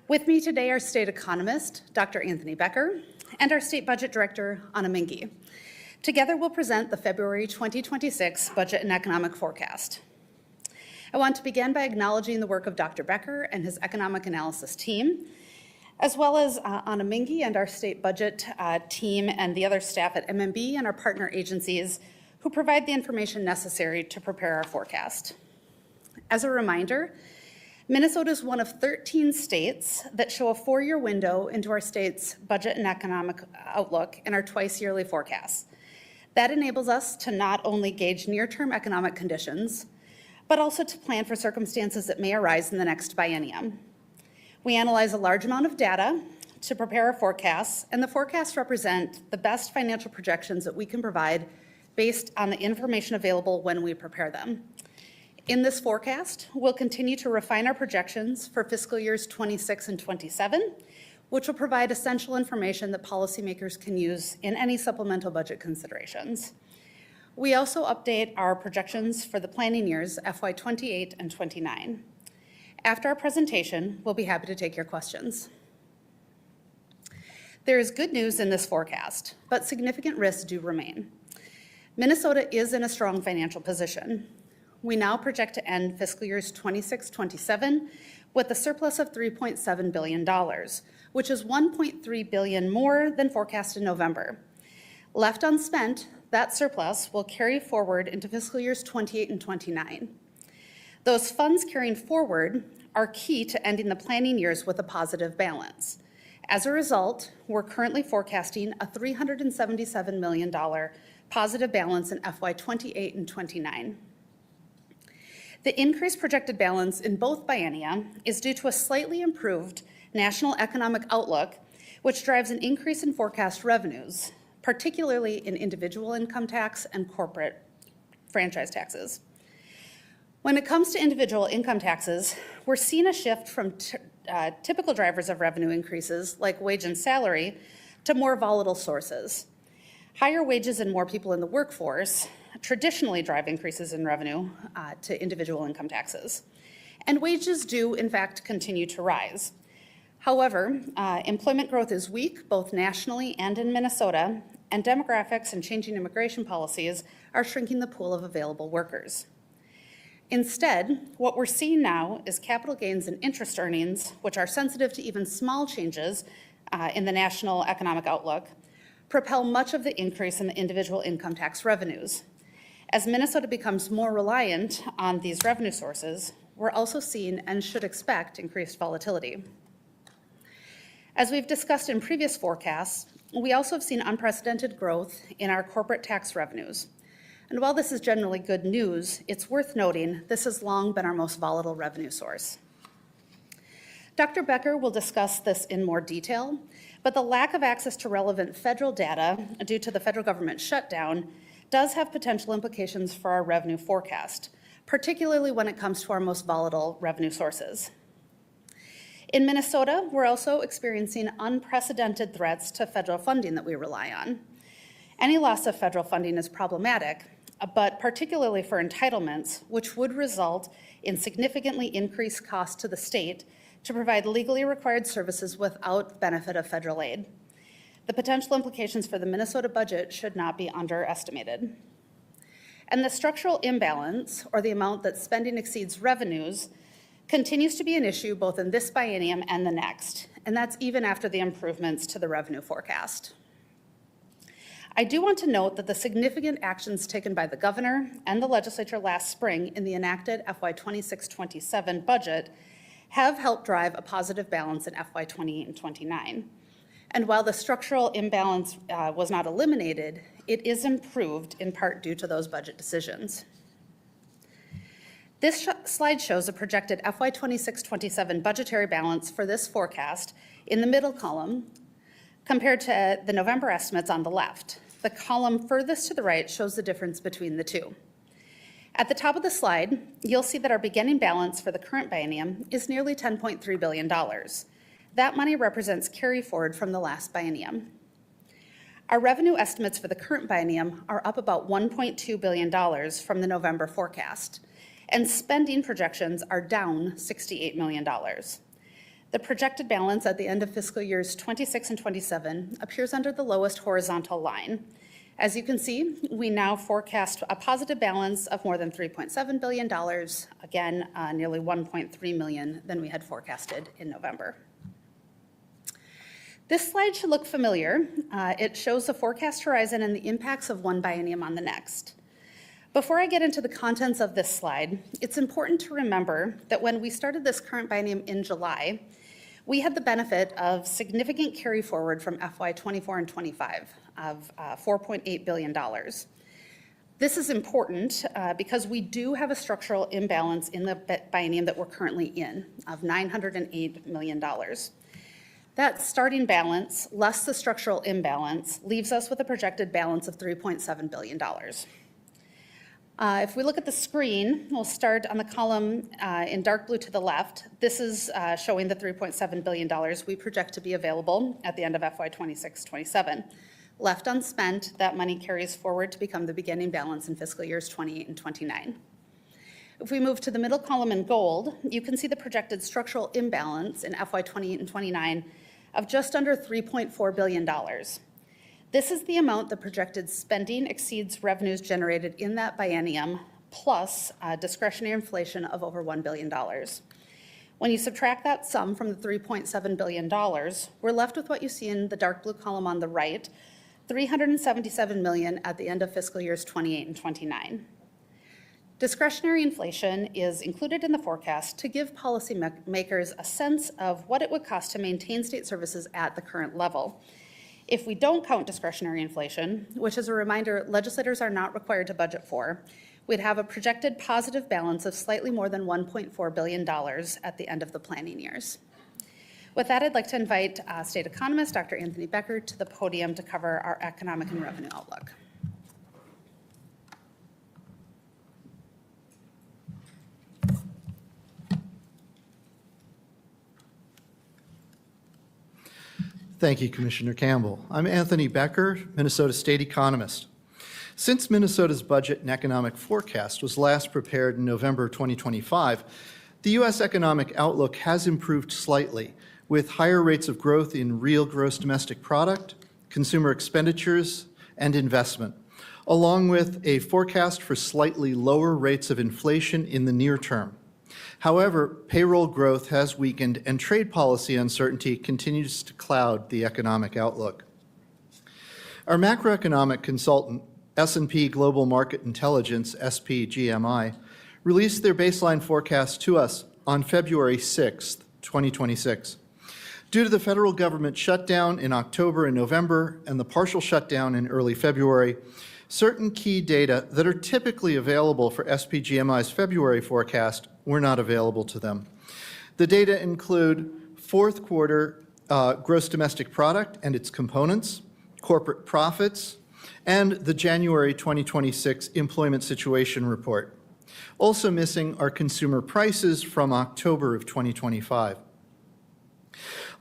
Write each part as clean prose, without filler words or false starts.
With me today are State Economist, Dr. Anthony Becker, and our State Budget Director, Anna Mingy. Together, we'll present the February 2026 Budget and Economic Forecast. I want to begin by acknowledging the work of Dr. Becker and his economic analysis team, as well as Anna Mingy and our state budget team and the other staff at MMB and our partner agencies who provide the information necessary to prepare our forecast. As a reminder, Minnesota is one of 13 states that show a 4-year window into our state's budget and economic outlook in our twice-yearly forecasts. That enables us to not only gauge near-term economic conditions, but also to plan for circumstances that may arise in the next biennium. We analyze a large amount of data to prepare our forecasts, and the forecasts represent the best financial projections that we can provide based on the information available when we prepare them. In this forecast, we'll continue to refine our projections for fiscal years 26 and 27, which will provide essential information that policymakers can use in any supplemental budget considerations. We also update our projections for the planning years FY28 and 29. After our presentation, we'll be happy to take your questions. There is good news in this forecast, but significant risks do remain. Minnesota is in a strong financial position. We now project to end fiscal years 26-27 with a surplus of $3.7 billion, which is $1.3 billion more than forecast in November. Left unspent, that surplus will carry forward into fiscal years 28 and 29. Those funds carrying forward are key to ending the planning years with a positive balance. As a result, we're currently forecasting a $377 million positive balance in FY 28 and 29. The increased projected balance in both biennia is due to a slightly improved national economic outlook, which drives an increase in forecast revenues, particularly in individual income tax and corporate franchise taxes. When it comes to individual income taxes, we're seeing a shift from typical drivers of revenue increases, like wage and salary, to more volatile sources. Higher wages and more people in the workforce traditionally drive increases in revenue to individual income taxes. And wages do, in fact, continue to rise. However, employment growth is weak, both nationally and in Minnesota, and demographics and changing immigration policies are shrinking the pool of available workers. Instead, what we're seeing now is capital gains and interest earnings, which are sensitive to even small changes in the national economic outlook, propel much of the increase in the individual income tax revenues. As Minnesota becomes more reliant on these revenue sources, we're also seeing and should expect increased volatility. As we've discussed in previous forecasts, we also have seen unprecedented growth in our corporate tax revenues. And while this is generally good news, it's worth noting this has long been our most volatile revenue source. Dr. Becker will discuss this in more detail, but the lack of access to relevant federal data due to the federal government shutdown does have potential implications for our revenue forecast, particularly when it comes to our most volatile revenue sources. In Minnesota, we're also experiencing unprecedented threats to federal funding that we rely on. Any loss of federal funding is problematic, but particularly for entitlements, which would result in significantly increased costs to the state to provide legally required services without benefit of federal aid. The potential implications for the Minnesota budget should not be underestimated. And the structural imbalance, or the amount that spending exceeds revenues, continues to be an issue both in this biennium and the next, and that's even after the improvements to the revenue forecast. I do want to note that the significant actions taken by the governor and the legislature last spring in the enacted FY 26-27 budget have helped drive a positive balance in FY 28 and 29. And while the structural imbalance was not eliminated, it is improved in part due to those budget decisions. This slide shows a projected FY 26-27 budgetary balance for this forecast in the middle column compared to the November estimates on the left. The column furthest to the right shows the difference between the two. At the top of the slide, you'll see that our beginning balance for the current biennium is nearly $10.3 billion. That money represents carry forward from the last biennium. Our revenue estimates for the current biennium are up about $1.2 billion from the November forecast, and spending projections are down $68 million. The projected balance at the end of fiscal years 26 and 27 appears under the lowest horizontal line. As you can see, we now forecast a positive balance of more than $3.7 billion, again, nearly 1.3 million than we had forecasted in November. This slide should look familiar. It shows the forecast horizon and the impacts of one biennium on the next. Before I get into the contents of this slide, it's important to remember that when we started this current biennium in July, we had the benefit of significant carry forward from FY 24 and 25 of $4.8 billion. This is important because we do have a structural imbalance in the biennium that we're currently in of $908 million. That starting balance, less the structural imbalance, leaves us with a projected balance of $3.7 billion. If we look at the screen, we'll start on the column in dark blue to the left. This is showing the $3.7 billion we project to be available at the end of FY 26-27. Left unspent, that money carries forward to become the beginning balance in fiscal years 28 and 29. If we move to the middle column in gold, you can see the projected structural imbalance in FY 28 and 29 of just under $3.4 billion. This is the amount the projected spending exceeds revenues generated in that biennium, plus discretionary inflation of over $1 billion. When you subtract that sum from the $3.7 billion, we're left with what you see in the dark blue column on the right, $377 million at the end of fiscal years 28 and 29. Discretionary inflation is included in the forecast to give policymakers a sense of what it would cost to maintain state services at the current level. If we don't count discretionary inflation, which as a reminder, legislators are not required to budget for, we'd have a projected positive balance of slightly more than $1.4 billion at the end of the planning years. With that, I'd like to invite State Economist Dr. Anthony Becker to the podium to cover our economic and revenue outlook. Thank you, Commissioner Campbell. I'm Anthony Becker, Minnesota State Economist. Since Minnesota's budget and economic forecast was last prepared in November 2025, the U.S. economic outlook has improved slightly, with higher rates of growth in real gross domestic product, consumer expenditures, and investment, along with a forecast for slightly lower rates of inflation in the near term. However, payroll growth has weakened and trade policy uncertainty continues to cloud the economic outlook. Our macroeconomic consultant, S&P Global Market Intelligence, SPGMI, released their baseline forecast to us on February 6, 2026. Due to the federal government shutdown in October and November and the partial shutdown in early February, certain key data that are typically available for SPGMI's February forecast were not available to them. The data include fourth quarter gross domestic product and its components, corporate profits, and the January 2026 employment situation report. Also missing are consumer prices from October of 2025.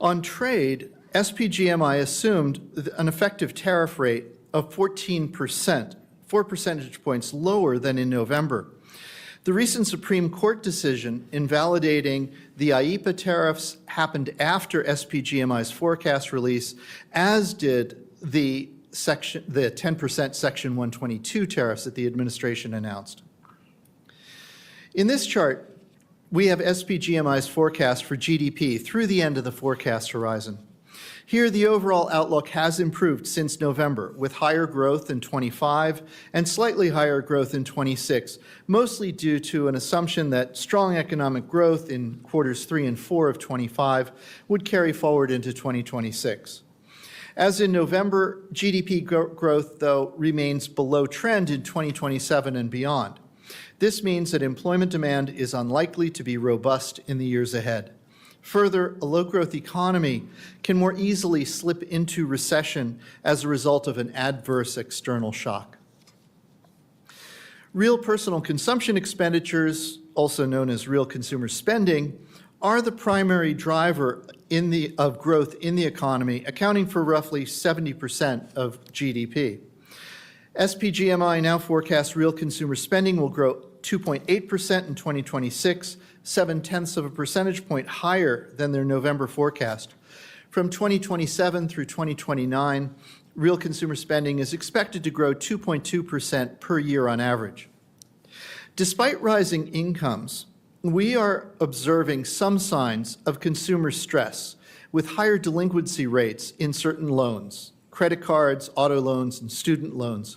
On trade, SPGMI assumed an effective tariff rate of 14%, 4 percentage points lower than in November. The recent Supreme Court decision invalidating the IEEPA tariffs happened after SPGMI's forecast release, as did the 10% Section 122 tariffs that the administration announced. In this chart, we have SPGMI's forecast for GDP through the end of the forecast horizon. Here, the overall outlook has improved since November, with higher growth in 25 and slightly higher growth in 26, mostly due to an assumption that strong economic growth in quarters 3 and 4 of 25 would carry forward into 2026. As in November, GDP growth, though, remains below trend in 2027 and beyond. This means that employment demand is unlikely to be robust in the years ahead. Further, a low-growth economy can more easily slip into recession as a result of an adverse external shock. Real personal consumption expenditures, also known as real consumer spending, are the primary driver of growth in the economy, accounting for roughly 70% of GDP. SPGMI now forecasts real consumer spending will grow 2.8% in 2026, 0.7 of a percentage point higher than their November forecast. From 2027 through 2029, real consumer spending is expected to grow 2.2% per year on average. Despite rising incomes, we are observing some signs of consumer stress with higher delinquency rates in certain loans, credit cards, auto loans, and student loans,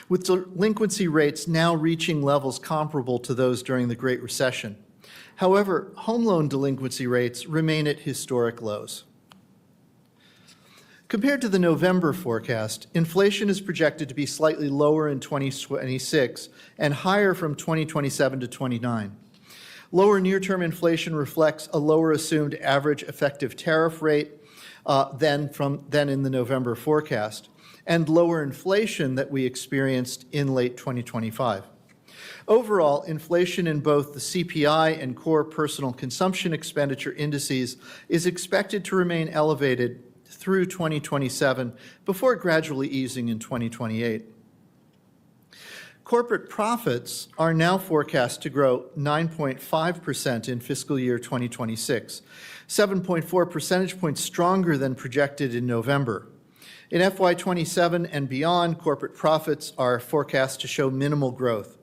with delinquency rates now reaching levels comparable to those during the Great Recession. However, home loan delinquency rates remain at historic lows. Compared to the November forecast, inflation is projected to be slightly lower in 2026 and higher from 2027 to 29. Lower near-term inflation reflects a lower assumed average effective tariff rate than in the November forecast, and lower inflation that we experienced in late 2025. Overall, inflation in both the CPI and core personal consumption expenditure indices is expected to remain elevated through 2027 before gradually easing in 2028. Corporate profits are now forecast to grow 9.5% in fiscal year 2026, 7.4 percentage points stronger than projected in November. In FY27 and beyond, corporate profits are forecast to show minimal growth.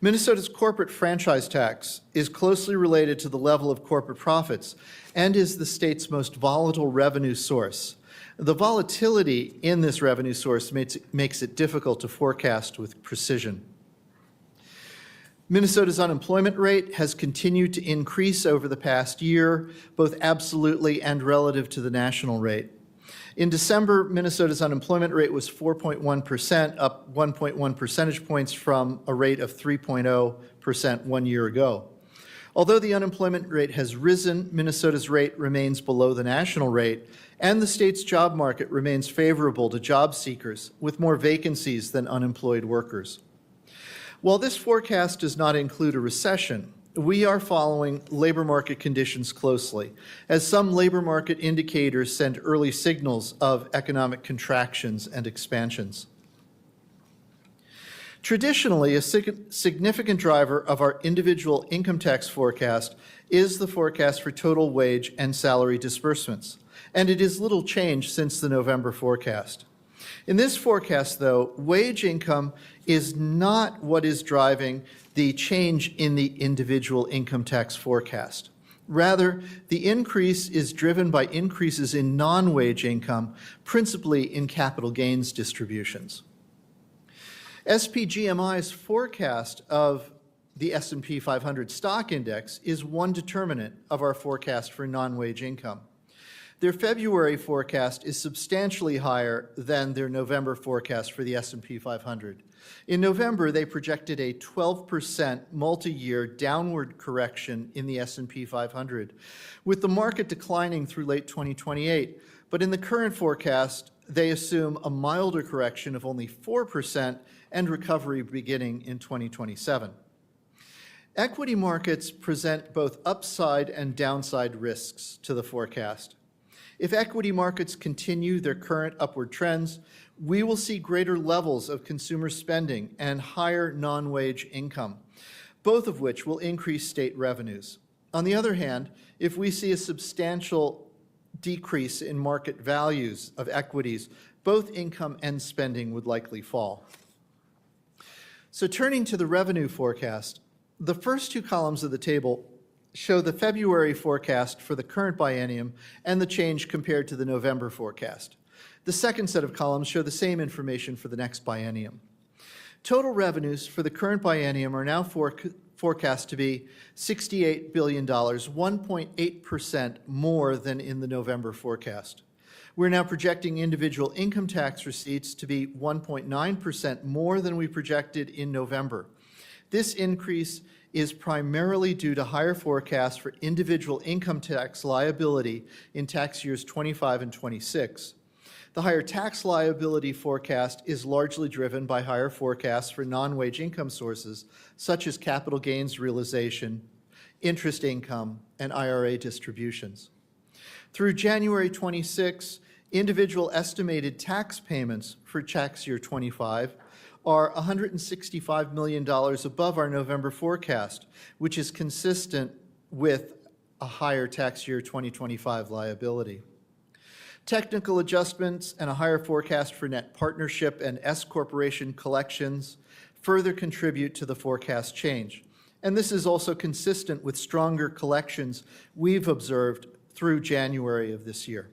Minnesota's corporate franchise tax is closely related to the level of corporate profits and is the state's most volatile revenue source. The volatility in this revenue source makes it difficult to forecast with precision. Minnesota's unemployment rate has continued to increase over the past year, both absolutely and relative to the national rate. In December, Minnesota's unemployment rate was 4.1%, up 1.1 percentage points from a rate of 3.0% 1 year ago. Although the unemployment rate has risen, Minnesota's rate remains below the national rate, and the state's job market remains favorable to job seekers, with more vacancies than unemployed workers. While this forecast does not include a recession, we are following labor market conditions closely, as some labor market indicators send early signals of economic contractions and expansions. Traditionally, a significant driver of our individual income tax forecast is the forecast for total wage and salary disbursements, and it is little changed since the November forecast. In this forecast, though, wage income is not what is driving the change in the individual income tax forecast. Rather, the increase is driven by increases in non-wage income, principally in capital gains distributions. SPGMI's forecast of the S&P 500 stock index is one determinant of our forecast for non-wage income. Their February forecast is substantially higher than their November forecast for the S&P 500. In November, they projected a 12% multi-year downward correction in the S&P 500, with the market declining through late 2028. But in the current forecast, they assume a milder correction of only 4% and recovery beginning in 2027. Equity markets present both upside and downside risks to the forecast. If equity markets continue their current upward trends, we will see greater levels of consumer spending and higher non-wage income, both of which will increase state revenues. On the other hand, if we see a substantial decrease in market values of equities, both income and spending would likely fall. So turning to the revenue forecast, the first two columns of the table show the February forecast for the current biennium and the change compared to the November forecast. The second set of columns show the same information for the next biennium. Total revenues for the current biennium are now forecast to be $68 billion, 1.8% more than in the November forecast. We're now projecting individual income tax receipts to be 1.9% more than we projected in November. This increase is primarily due to higher forecasts for individual income tax liability in tax years 25 and 26. The higher tax liability forecast is largely driven by higher forecasts for non-wage income sources, such as capital gains realization, interest income, and IRA distributions. Through January 26, individual estimated tax payments for tax year 25 are $165 million above our November forecast, which is consistent with a higher tax year 2025 liability. Technical adjustments and a higher forecast for net partnership and S corporation collections further contribute to the forecast change. And this is also consistent with stronger collections we've observed through January of this year.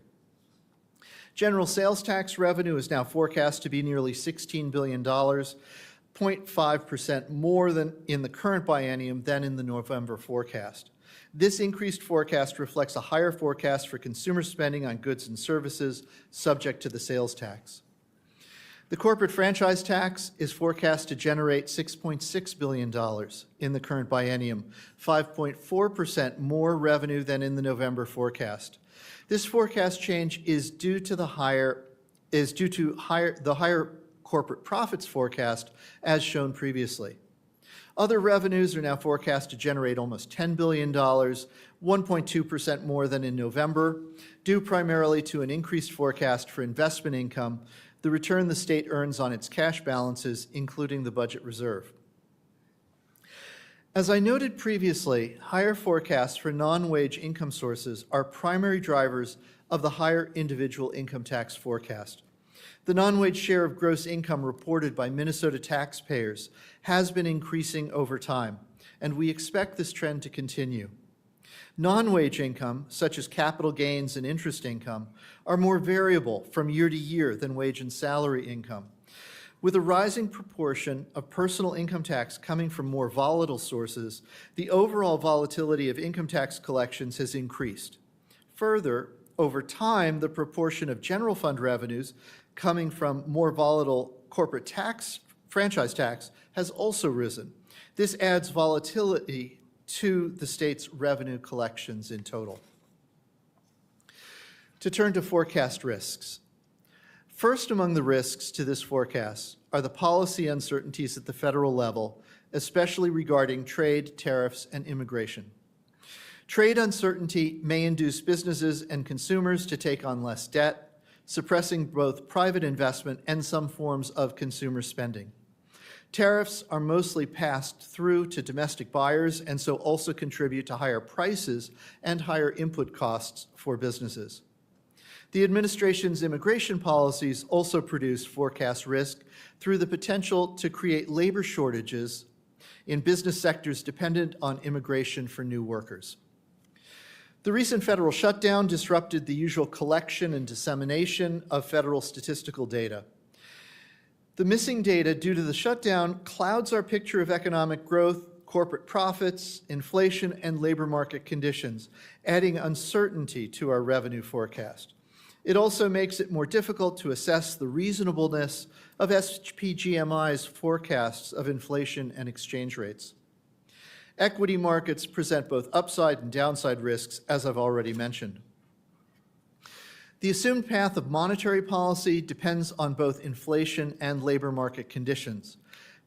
General sales tax revenue is now forecast to be nearly $16 billion, 0.5% more than in the current biennium than in the November forecast. This increased forecast reflects a higher forecast for consumer spending on goods and services subject to the sales tax. The corporate franchise tax is forecast to generate $6.6 billion in the current biennium, 5.4% more revenue than in the November forecast. This forecast change is due to the higher corporate profits forecast as shown previously. Other revenues are now forecast to generate almost $10 billion, 1.2% more than in November, due primarily to an increased forecast for investment income, the return the state earns on its cash balances, including the budget reserve. As I noted previously, higher forecasts for non-wage income sources are primary drivers of the higher individual income tax forecast. The non-wage share of gross income reported by Minnesota taxpayers has been increasing over time, and we expect this trend to continue. Non-wage income, such as capital gains and interest income, are more variable from year to year than wage and salary income. With a rising proportion of personal income tax coming from more volatile sources, the overall volatility of income tax collections has increased. Further, over time, the proportion of general fund revenues coming from more volatile corporate tax, franchise tax, has also risen. This adds volatility to the state's revenue collections in total. To turn to forecast risks. First among the risks to this forecast are the policy uncertainties at the federal level, especially regarding trade, tariffs, and immigration. Trade uncertainty may induce businesses and consumers to take on less debt, suppressing both private investment and some forms of consumer spending. Tariffs are mostly passed through to domestic buyers and so also contribute to higher prices and higher input costs for businesses. The administration's immigration policies also produce forecast risk through the potential to create labor shortages in business sectors dependent on immigration for new workers. The recent federal shutdown disrupted the usual collection and dissemination of federal statistical data. The missing data due to the shutdown clouds our picture of economic growth, corporate profits, inflation, and labor market conditions, adding uncertainty to our revenue forecast. It also makes it more difficult to assess the reasonableness of SPGMI's forecasts of inflation and exchange rates. Equity markets present both upside and downside risks, as I've already mentioned. The assumed path of monetary policy depends on both inflation and labor market conditions.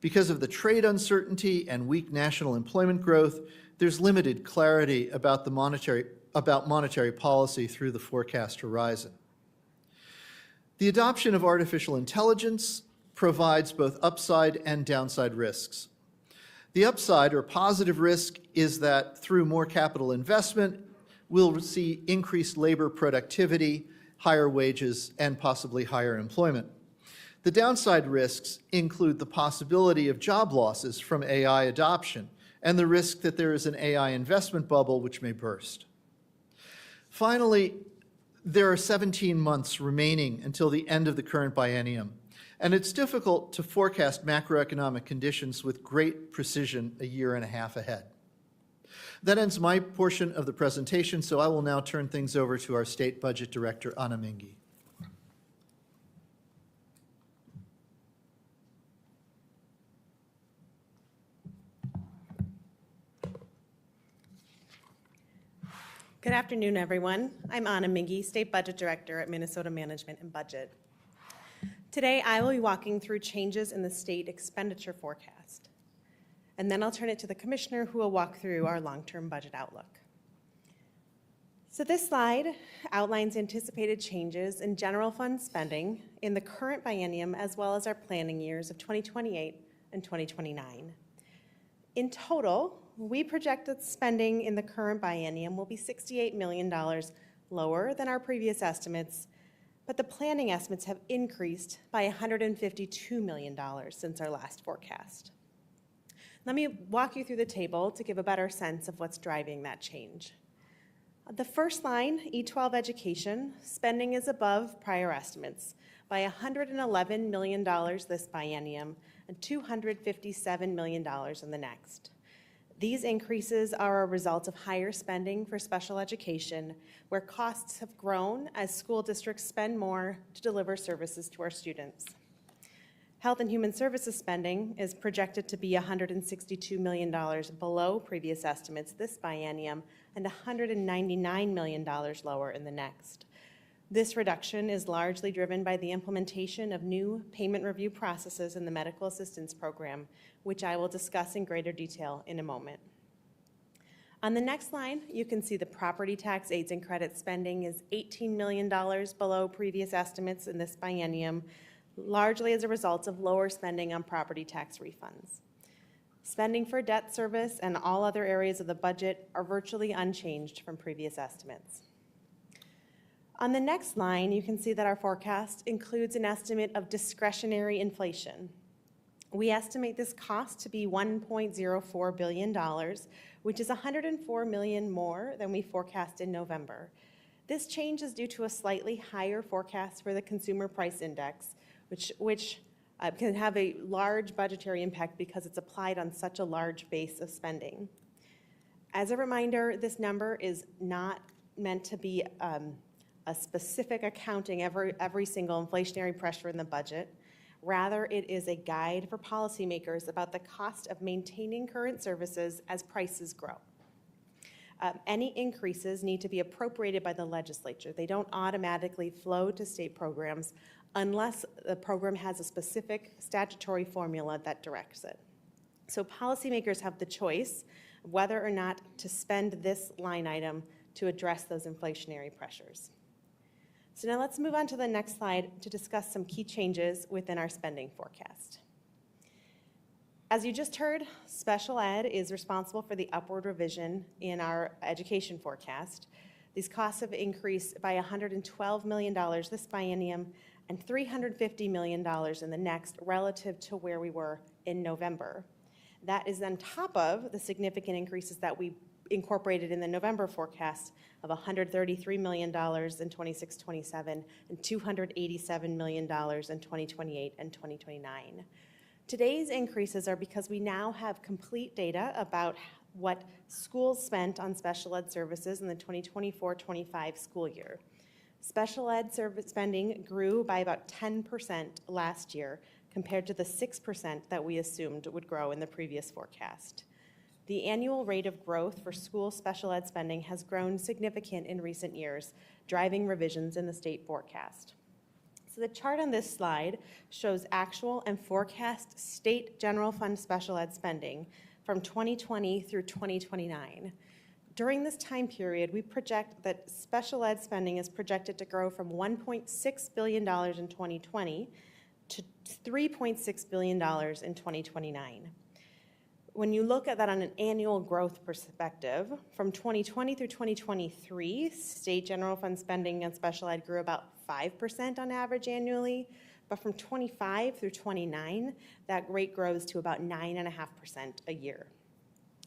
Because of the trade uncertainty and weak national employment growth, there's limited clarity about monetary policy through the forecast horizon. The adoption of artificial intelligence provides both upside and downside risks. The upside or positive risk is that through more capital investment, we'll see increased labor productivity, higher wages, and possibly higher employment. The downside risks include the possibility of job losses from AI adoption and the risk that there is an AI investment bubble which may burst. Finally, there are 17 months remaining until the end of the current biennium, and it's difficult to forecast macroeconomic conditions with great precision a year and a half ahead. That ends my portion of the presentation, so I will now turn things over to our State Budget Director, Anna Mingi. Good afternoon, everyone. I'm Anna Mingi, State Budget Director at Minnesota Management and Budget. Today, I will be walking through changes in the state expenditure forecast, and then I'll turn it to the Commissioner who will walk through our long-term budget outlook. So this slide outlines anticipated changes in general fund spending in the current biennium as well as our planning years of 2028 and 2029. In total, we project that spending in the current biennium will be $68 million lower than our previous estimates, but the planning estimates have increased by $152 million since our last forecast. Let me walk you through the table to give a better sense of what's driving that change. The first line, E12 education, spending is above prior estimates by $111 million this biennium and $257 million in the next. These increases are a result of higher spending for special education, where costs have grown as school districts spend more to deliver services to our students. Health and Human Services spending is projected to be $162 million below previous estimates this biennium and $199 million lower in the next. This reduction is largely driven by the implementation of new payment review processes in the Medical Assistance Program, which I will discuss in greater detail in a moment. On the next line, you can see the property tax aids and credits spending is $18 million below previous estimates in this biennium, largely as a result of lower spending on property tax refunds. Spending for debt service and all other areas of the budget are virtually unchanged from previous estimates. On the next line, you can see that our forecast includes an estimate of discretionary inflation. We estimate this cost to be $1.04 billion, which is $104 million more than we forecast in November. This change is due to a slightly higher forecast for the Consumer Price Index, which can have a large budgetary impact because it's applied on such a large base of spending. As a reminder, this number is not meant to be a specific accounting every single inflationary pressure in the budget. Rather, it is a guide for policymakers about the cost of maintaining current services as prices grow. Any increases need to be appropriated by the legislature. They don't automatically flow to state programs unless the program has a specific statutory formula that directs it. So policymakers have the choice of whether or not to spend this line item to address those inflationary pressures. So now let's move on to the next slide to discuss some key changes within our spending forecast. As you just heard, special ed is responsible for the upward revision in our education forecast. These costs have increased by $112 million this biennium and $350 million in the next relative to where we were in November. That is on top of the significant increases that we incorporated in the November forecast of $133 million in 26-27 and $287 million in 2028 and 2029. Today's increases are because we now have complete data about what schools spent on special ed services in the 2024-25 school year. Special ed service spending grew by about 10% last year compared to the 6% that we assumed would grow in the previous forecast. The annual rate of growth for school special ed spending has grown significant in recent years, driving revisions in the state forecast. So the chart on this slide shows actual and forecast state general fund special ed spending from 2020 through 2029. During this time period, we project that special ed spending is projected to grow from $1.6 billion in 2020 to $3.6 billion in 2029. When you look at that on an annual growth perspective, from 2020 through 2023, state general fund spending on special ed grew about 5% on average annually, but from 25 through 29, that rate grows to about 9.5% a year.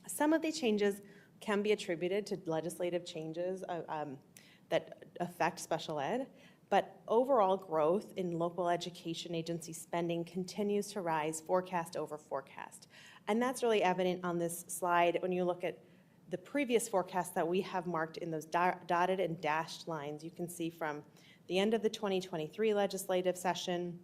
Some of the changes can be attributed to legislative changes that affect special ed, but overall growth in local education agency spending continues to rise forecast over forecast. And that's really evident on this slide when you look at the previous forecast that we have marked in those dotted and dashed lines. You can see from the end of the 2023 legislative session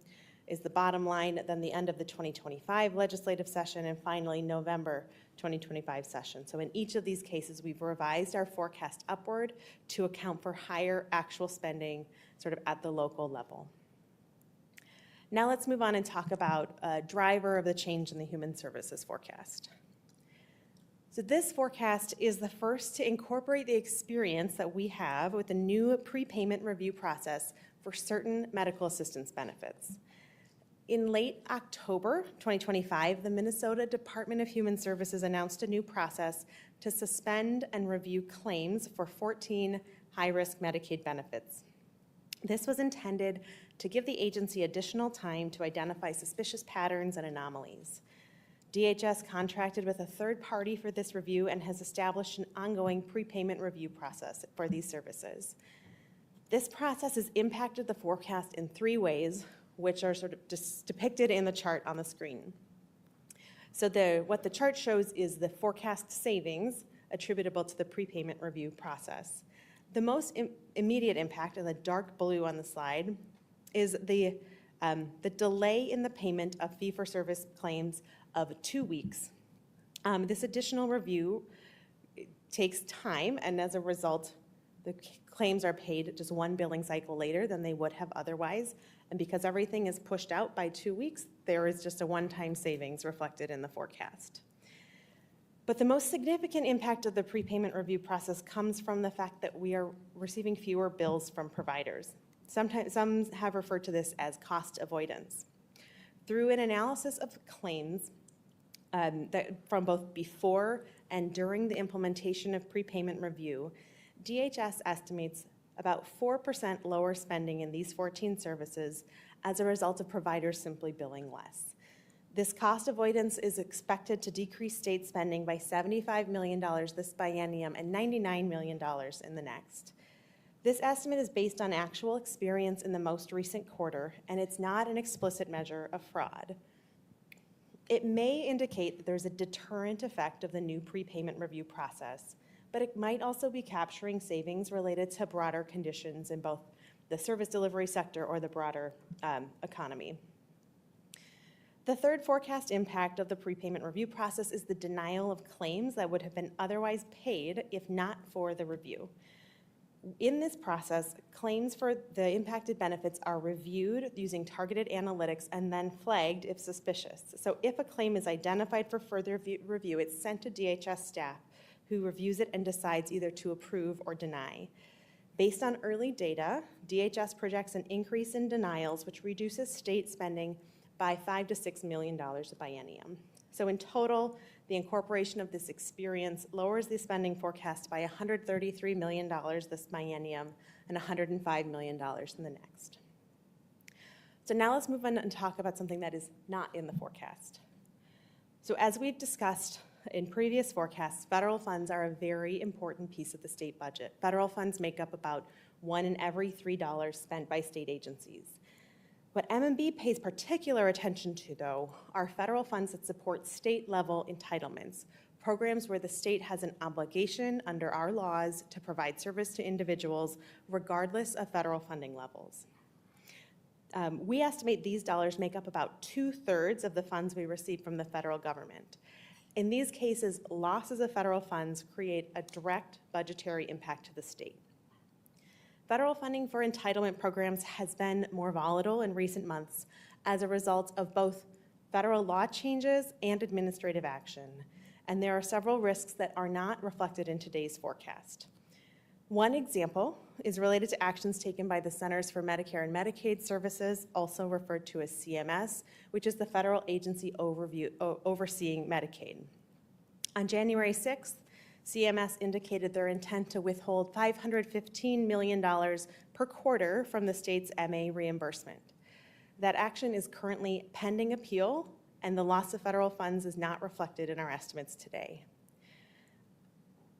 is the bottom line, then the end of the 2025 legislative session, and finally November 2025 session. So in each of these cases, we've revised our forecast upward to account for higher actual spending sort of at the local level. Now let's move on and talk about a driver of the change in the human services forecast. So this forecast is the first to incorporate the experience that we have with the new prepayment review process for certain medical assistance benefits. In late October 2025, the Minnesota Department of Human Services announced a new process to suspend and review claims for 14 high-risk Medicaid benefits. This was intended to give the agency additional time to identify suspicious patterns and anomalies. DHS contracted with a third party for this review and has established an ongoing prepayment review process for these services. This process has impacted the forecast in 3 ways, which are sort of depicted in the chart on the screen. So what the chart shows is the forecast savings attributable to the prepayment review process. The most immediate impact, in the dark blue on the slide, is the delay in the payment of fee-for-service claims of 2 weeks. This additional review takes time, and as a result, the claims are paid just 1 billing cycle later than they would have otherwise. And because everything is pushed out by 2 weeks, there is just a one-time savings reflected in the forecast. But the most significant impact of the prepayment review process comes from the fact that we are receiving fewer bills from providers. Some have referred to this as cost avoidance. Through an analysis of claims from both before and during the implementation of prepayment review, DHS estimates about 4% lower spending in these 14 services as a result of providers simply billing less. This cost avoidance is expected to decrease state spending by $75 million this biennium and $99 million in the next. This estimate is based on actual experience in the most recent quarter, and it's not an explicit measure of fraud. It may indicate that there's a deterrent effect of the new prepayment review process, but it might also be capturing savings related to broader conditions in both the service delivery sector or the broader economy. The third forecast impact of the prepayment review process is the denial of claims that would have been otherwise paid if not for the review. In this process, claims for the impacted benefits are reviewed using targeted analytics and then flagged if suspicious. So if a claim is identified for further review, it's sent to DHS staff who reviews it and decides either to approve or deny. Based on early data, DHS projects an increase in denials, which reduces state spending by $5 to $6 million a biennium. So in total, the incorporation of this experience lowers the spending forecast by $133 million this biennium and $105 million in the next. So now let's move on and talk about something that is not in the forecast. So as we've discussed in previous forecasts, federal funds are a very important piece of the state budget. Federal funds make up about 1 in every $3 spent by state agencies. What MMB pays particular attention to, though, are federal funds that support state-level entitlements, programs where the state has an obligation under our laws to provide service to individuals regardless of federal funding levels. We estimate these dollars make up about 2/3 of the funds we receive from the federal government. In these cases, losses of federal funds create a direct budgetary impact to the state. Federal funding for entitlement programs has been more volatile in recent months as a result of both federal law changes and administrative action, and there are several risks that are not reflected in today's forecast. One example is related to actions taken by the Centers for Medicare and Medicaid Services, also referred to as CMS, which is the federal agency overseeing Medicaid. On January 6th, CMS indicated their intent to withhold $515 million per quarter from the state's MA reimbursement. That action is currently pending appeal, and the loss of federal funds is not reflected in our estimates today.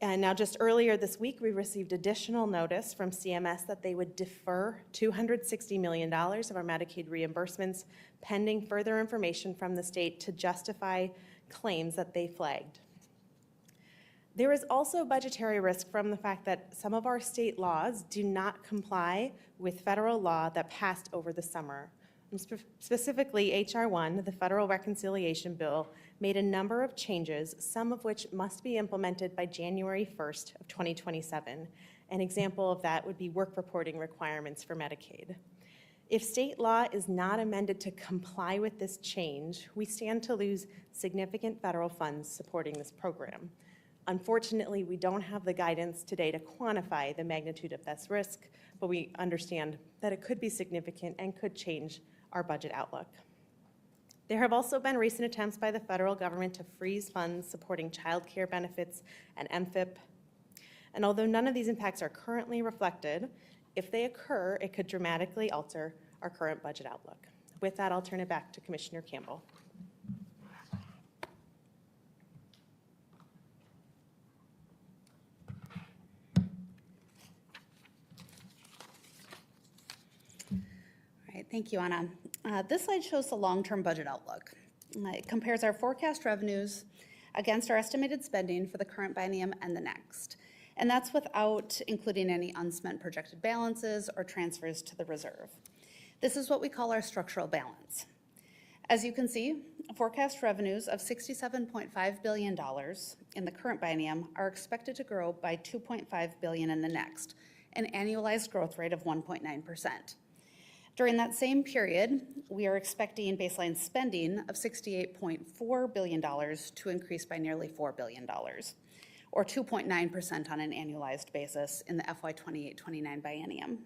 And now, just earlier this week, we received additional notice from CMS that they would defer $260 million of our Medicaid reimbursements pending further information from the state to justify claims that they flagged. There is also budgetary risk from the fact that some of our state laws do not comply with federal law that passed over the summer. Specifically, H.R. 1, the Federal Reconciliation Bill, made a number of changes, some of which must be implemented by January 1st of 2027. An example of that would be work reporting requirements for Medicaid. If state law is not amended to comply with this change, we stand to lose significant federal funds supporting this program. Unfortunately, we don't have the guidance today to quantify the magnitude of this risk, but we understand that it could be significant and could change our budget outlook. There have also been recent attempts by the federal government to freeze funds supporting child care benefits and MFIP. And although none of these impacts are currently reflected, if they occur, it could dramatically alter our current budget outlook. With that, I'll turn it back to Commissioner Campbell. All right, thank you, Anna. This slide shows the long-term budget outlook. It compares our forecast revenues against our estimated spending for the current biennium and the next. And that's without including any unspent projected balances or transfers to the reserve. This is what we call our structural balance. As you can see, forecast revenues of $67.5 billion in the current biennium are expected to grow by $2.5 billion in the next, an annualized growth rate of 1.9%. During that same period, we are expecting baseline spending of $68.4 billion to increase by nearly $4 billion, or 2.9% on an annualized basis in the FY 28-29 biennium.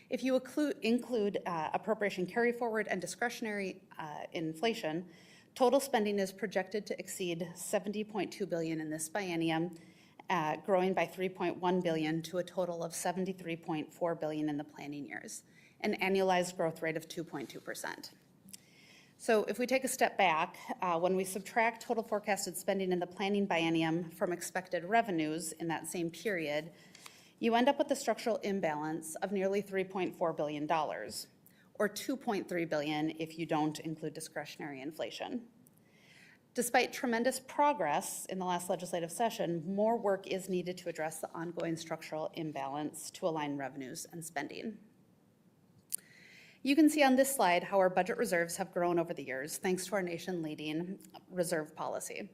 If you include appropriation carry forward and discretionary inflation, total spending is projected to exceed $70.2 billion in this biennium, growing by $3.1 billion to a total of $73.4 billion in the planning years, an annualized growth rate of 2.2%. So if we take a step back, when we subtract total forecasted spending in the planning biennium from expected revenues in that same period, you end up with a structural imbalance of nearly $3.4 billion, or $2.3 billion if you don't include discretionary inflation. Despite tremendous progress in the last legislative session, more work is needed to address the ongoing structural imbalance to align revenues and spending. You can see on this slide how our budget reserves have grown over the years, thanks to our nation-leading reserve policy.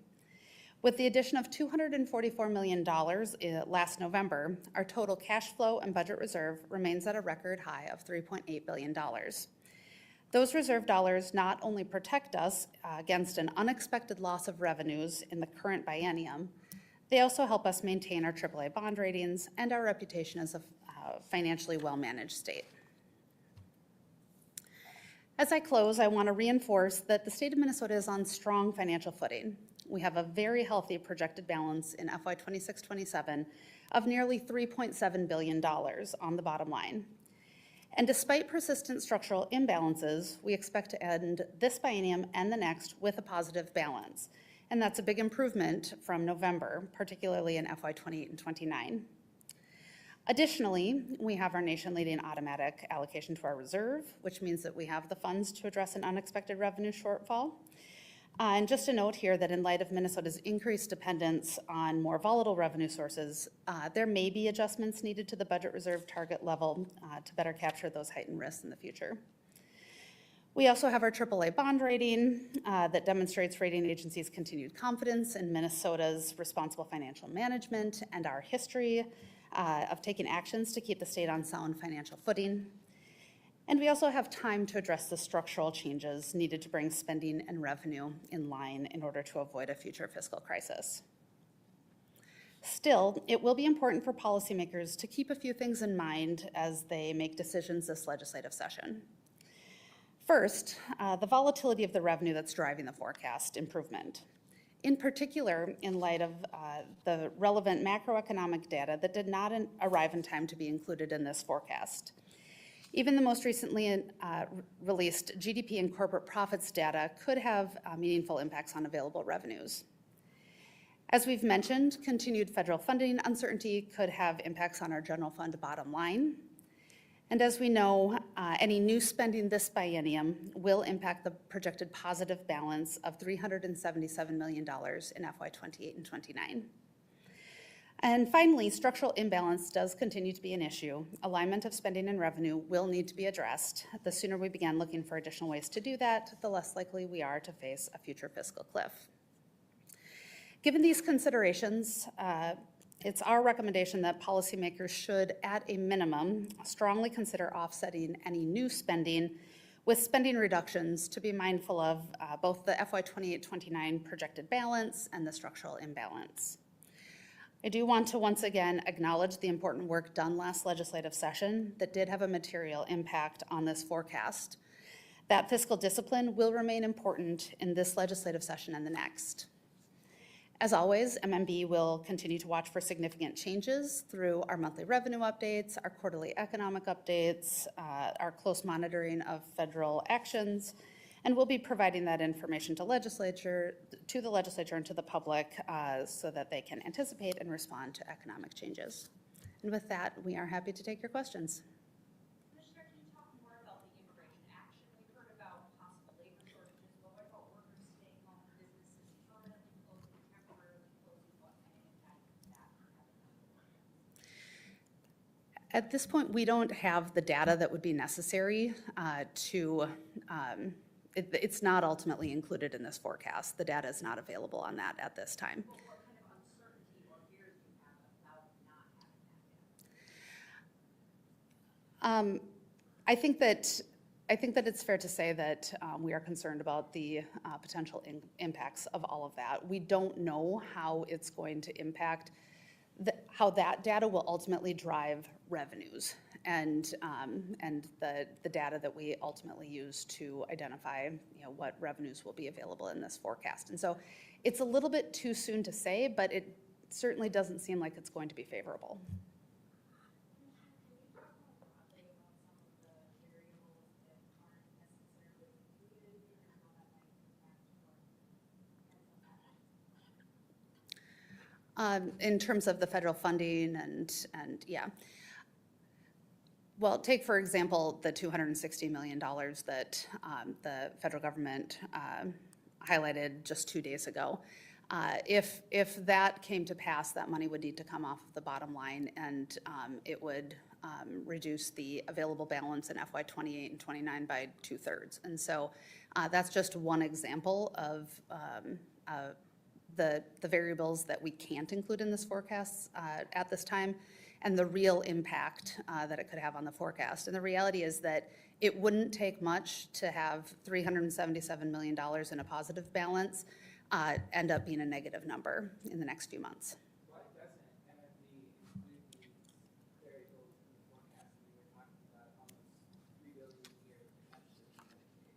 With the addition of $244 million last November, our total cash flow and budget reserve remains at a record high of $3.8 billion. Those reserve dollars not only protect us against an unexpected loss of revenues in the current biennium, they also help us maintain our AAA bond ratings and our reputation as a financially well-managed state. As I close, I want to reinforce that the state of Minnesota is on strong financial footing. We have a very healthy projected balance in FY 26-27 of nearly $3.7 billion on the bottom line. And despite persistent structural imbalances, we expect to end this biennium and the next with a positive balance. And that's a big improvement from November, particularly in FY 28 and 29. Additionally, we have our nation-leading automatic allocation to our reserve, which means that we have the funds to address an unexpected revenue shortfall. And just a note here that in light of Minnesota's increased dependence on more volatile revenue sources, there may be adjustments needed to the budget reserve target level to better capture those heightened risks in the future. We also have our AAA bond rating that demonstrates rating agencies' continued confidence in Minnesota's responsible financial management and our history of taking actions to keep the state on sound financial footing. And we also have time to address the structural changes needed to bring spending and revenue in line in order to avoid a future fiscal crisis. Still, it will be important for policymakers to keep a few things in mind as they make decisions this legislative session. First, the volatility of the revenue that's driving the forecast improvement. In particular, in light of the relevant macroeconomic data that did not arrive in time to be included in this forecast. Even the most recently released GDP and corporate profits data could have meaningful impacts on available revenues. As we've mentioned, continued federal funding uncertainty could have impacts on our general fund bottom line. And as we know, any new spending this biennium will impact the projected positive balance of $377 million in FY 28 and 29. And finally, structural imbalance does continue to be an issue. Alignment of spending and revenue will need to be addressed. The sooner we begin looking for additional ways to do that, the less likely we are to face a future fiscal cliff. Given these considerations, it's our recommendation that policymakers should, at a minimum, strongly consider offsetting any new spending with spending reductions to be mindful of both the FY 28-29 projected balance and the structural imbalance. I do want to once again acknowledge the important work done last legislative session that did have a material impact on this forecast. That fiscal discipline will remain important in this legislative session and the next. As always, MMB will continue to watch for significant changes through our monthly revenue updates, our quarterly economic updates, our close monitoring of federal actions, and we'll be providing that information to the legislature and to the public so that they can anticipate and respond to economic changes. And with that, we are happy to take your questions. Commissioner, can you talk more about the immigration action? We've heard about possible labor shortages, but what about workers staying home, businesses permanently closing, temporarily closing? What kind of impact is that having on the workers? At this point, we don't have the data that would be necessary it's not ultimately included in this forecast. The data is not available on that at this time. What kind of uncertainty or fears do you have about not having that data? I think that it's fair to say that we are concerned about the potential impacts of all of that. We don't know how it's going to impact how that data will ultimately drive revenues and the data that we ultimately use to identify what revenues will be available in this forecast. And so it's a little bit too soon to say, but it certainly doesn't seem like it's going to be favorable. In terms of the federal funding and yeah. Well, take for example the $260 million that the federal government highlighted just 2 days ago. If that came to pass, that money would need to come off of the bottom line, and it would reduce the available balance in FY '28 and '29 by 2/3. And so that's just one example of the variables that we can't include in this forecast at this time, and the real impact that it could have on the forecast. And the reality is that it wouldn't take much to have $377 million in a positive balance end up being a negative number in the next few months. Why doesn't MFB include these variables in the forecast? We were talking about almost $3 billion a year potentially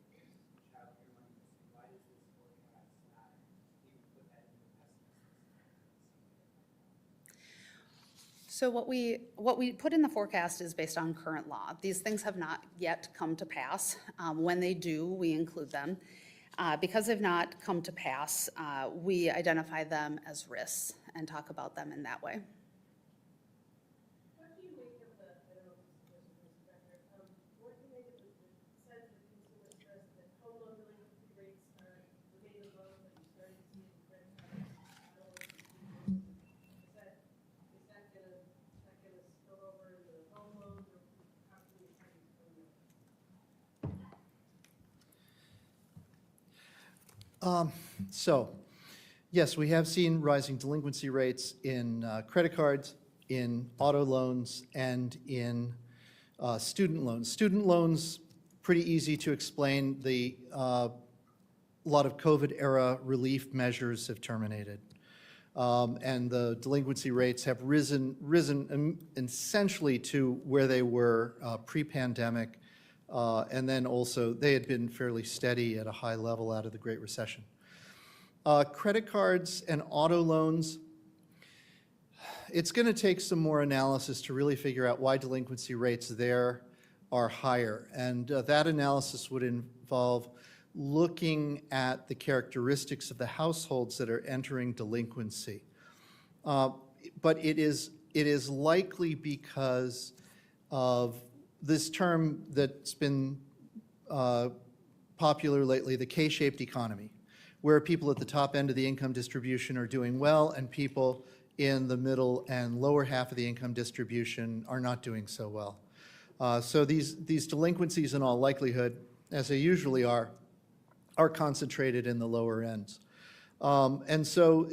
child care money. Why does this forecast not even put that in the pessimistic? So what we put in the forecast is based on current law. These things have not yet come to pass. When they do, we include them. Because they've not come to pass, we identify them as risks and talk about them in that way. What do you make of the, I don't know if this is record, what do you make of the sense of consumer stress that home loan delinquency rates are remaining low, but you're starting to see it in credit cards? Is that gonna spill over into the home loans, or how can we try to from that? So, yes, we have seen rising delinquency rates in credit cards, in auto loans, and in student loans. Student loans, pretty easy to explain. A lot of COVID-era relief measures have terminated. And the delinquency rates have risen essentially to where they were pre-pandemic. And then also, they had been fairly steady at a high level out of the Great Recession. Credit cards and auto loans, it's going to take some more analysis to really figure out why delinquency rates there are higher. And that analysis would involve looking at the characteristics of the households that are entering delinquency. But it is likely because of this term that's been popular lately, the K-shaped economy, where people at the top end of the income distribution are doing well and people in the middle and lower half of the income distribution are not doing so well. So these delinquencies in all likelihood, as they usually are concentrated in the lower ends. And so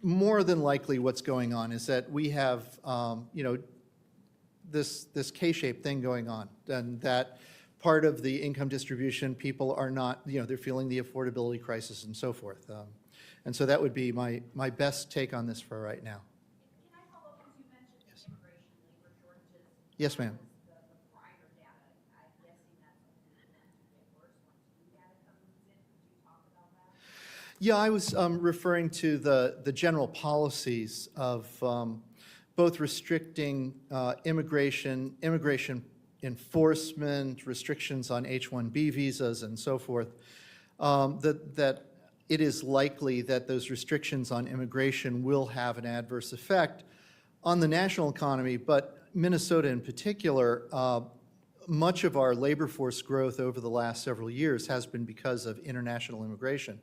more than likely what's going on is that we have, this K-shaped thing going on, and that part of the income distribution, people are not, they're feeling the affordability crisis and so forth. And so that would be my best take on this for right now. Can I follow up, because you mentioned immigration labor shortages? Yes, ma'am. The prior data, I'm guessing that's only going to get worse. Yeah, I was referring to the general policies of both restricting immigration enforcement, restrictions on H-1B visas and so forth, that it is likely that those restrictions on immigration will have an adverse effect on the national economy, but Minnesota in particular, much of our labor force growth over the last several years has been because of international immigration.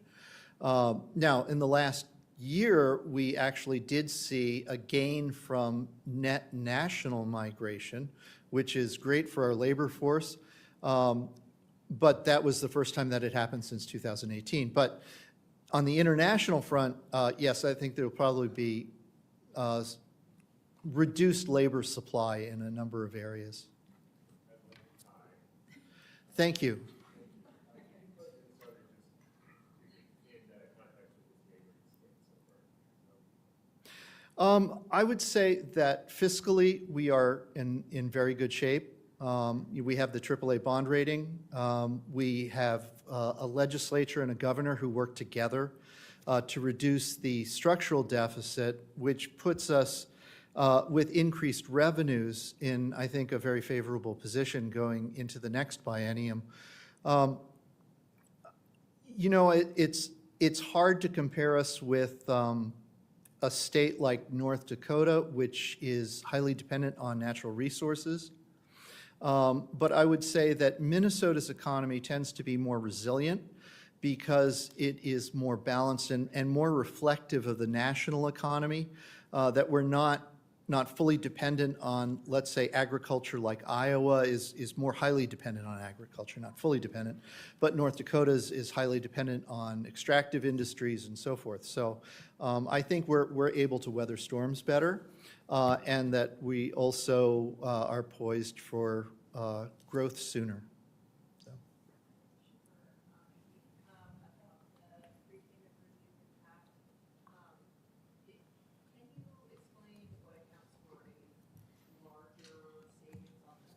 Now, in the last year, we actually did see a gain from net national migration, which is great for our labor force, but that was the first time that it happened since 2018. But on the international front, yes, I think there will probably be reduced labor supply in a number of areas. Thank you. I would say that fiscally, we are in very good shape. We have the AAA bond rating. We have a legislature and a governor who work together to reduce the structural deficit, which puts us with increased revenues in, I think, a very favorable position going into the next biennium. You know, it's hard to compare us with a state like North Dakota, which is highly dependent on natural resources. But I would say that Minnesota's economy tends to be more resilient because it is more balanced and more reflective of the national economy, that we're not fully dependent on, let's say, agriculture like Iowa is more highly dependent on agriculture, not fully dependent, but North Dakota is highly dependent on extractive industries and so forth. So I think we're able to weather storms better, and that we also are poised for growth sooner. So. Can you explain what accounts for a larger savings on the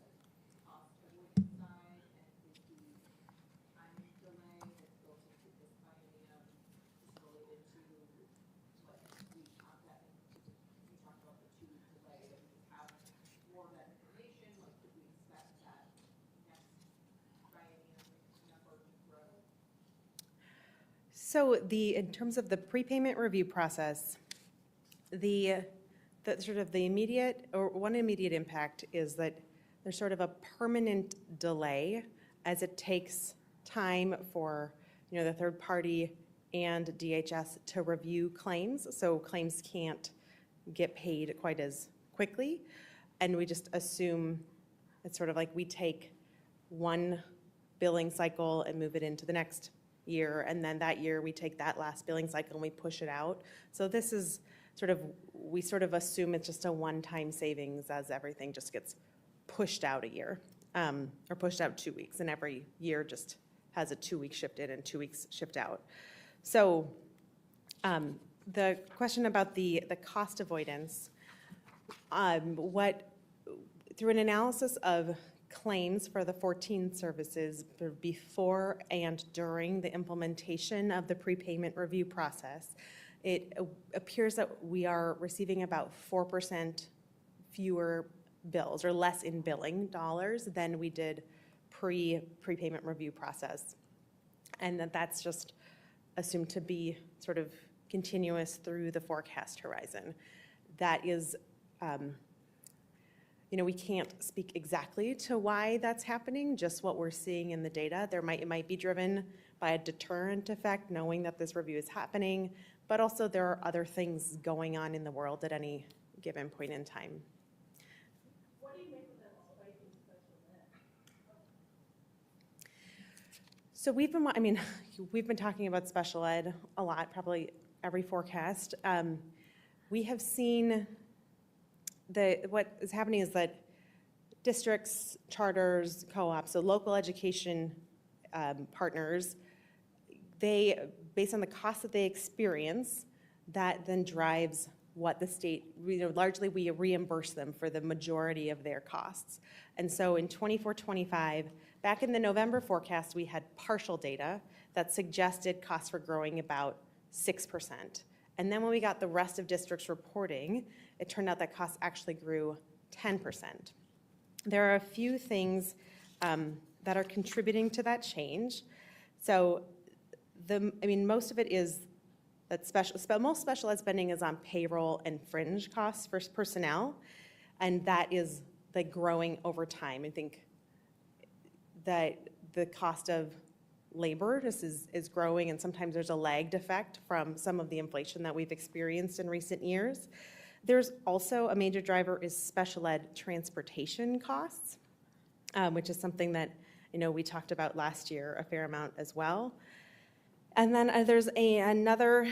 cost avoidance side, and is the timing delay that's built into this biennium is related to what we talked about, we talked about the 2-week delay, that we have more of that information, like could we expect that next biennium number to grow? So in terms of the prepayment review process, the sort of the immediate, or one immediate impact is that there's sort of a permanent delay as it takes time for, the third party and DHS to review claims. So claims can't get paid quite as quickly. And we just assume it's sort of like we take one billing cycle and move it into the next year, and then that year we take that last billing cycle and we push it out. So this is we sort of assume it's just a one-time savings as everything just gets pushed out a year, or pushed out 2 weeks, and every year just has a 2-week shift in and 2 weeks shift out. So the question about the cost avoidance, through an analysis of claims for the 14 services before and during the implementation of the prepayment review process, it appears that we are receiving about 4% fewer bills, or less in billing dollars, than we did prepayment review process. And that's just assumed to be sort of continuous through the forecast horizon. That is, we can't speak exactly to why that's happening, just what we're seeing in the data. It might be driven by a deterrent effect, knowing that this review is happening, but also there are other things going on in the world at any given point in time. What do you make of that spike in special ed? So we've been talking about special ed a lot, probably every forecast. We have seen what is happening is that districts, charters, co-ops, so local education partners, based on the cost that they experience, that then drives what the state, largely we reimburse them for the majority of their costs. And so in 24-25, back in the November forecast, we had partial data that suggested costs were growing about 6%. And then when we got the rest of districts reporting, it turned out that costs actually grew 10%. There are a few things that are contributing to that change. So most of it is that most special ed spending is on payroll and fringe costs for personnel, and that is like growing over time. I think that the cost of labor is growing, and sometimes there's a lagged effect from some of the inflation that we've experienced in recent years. There's also a major driver is special ed transportation costs, which is something that we talked about last year a fair amount as well. And then there's another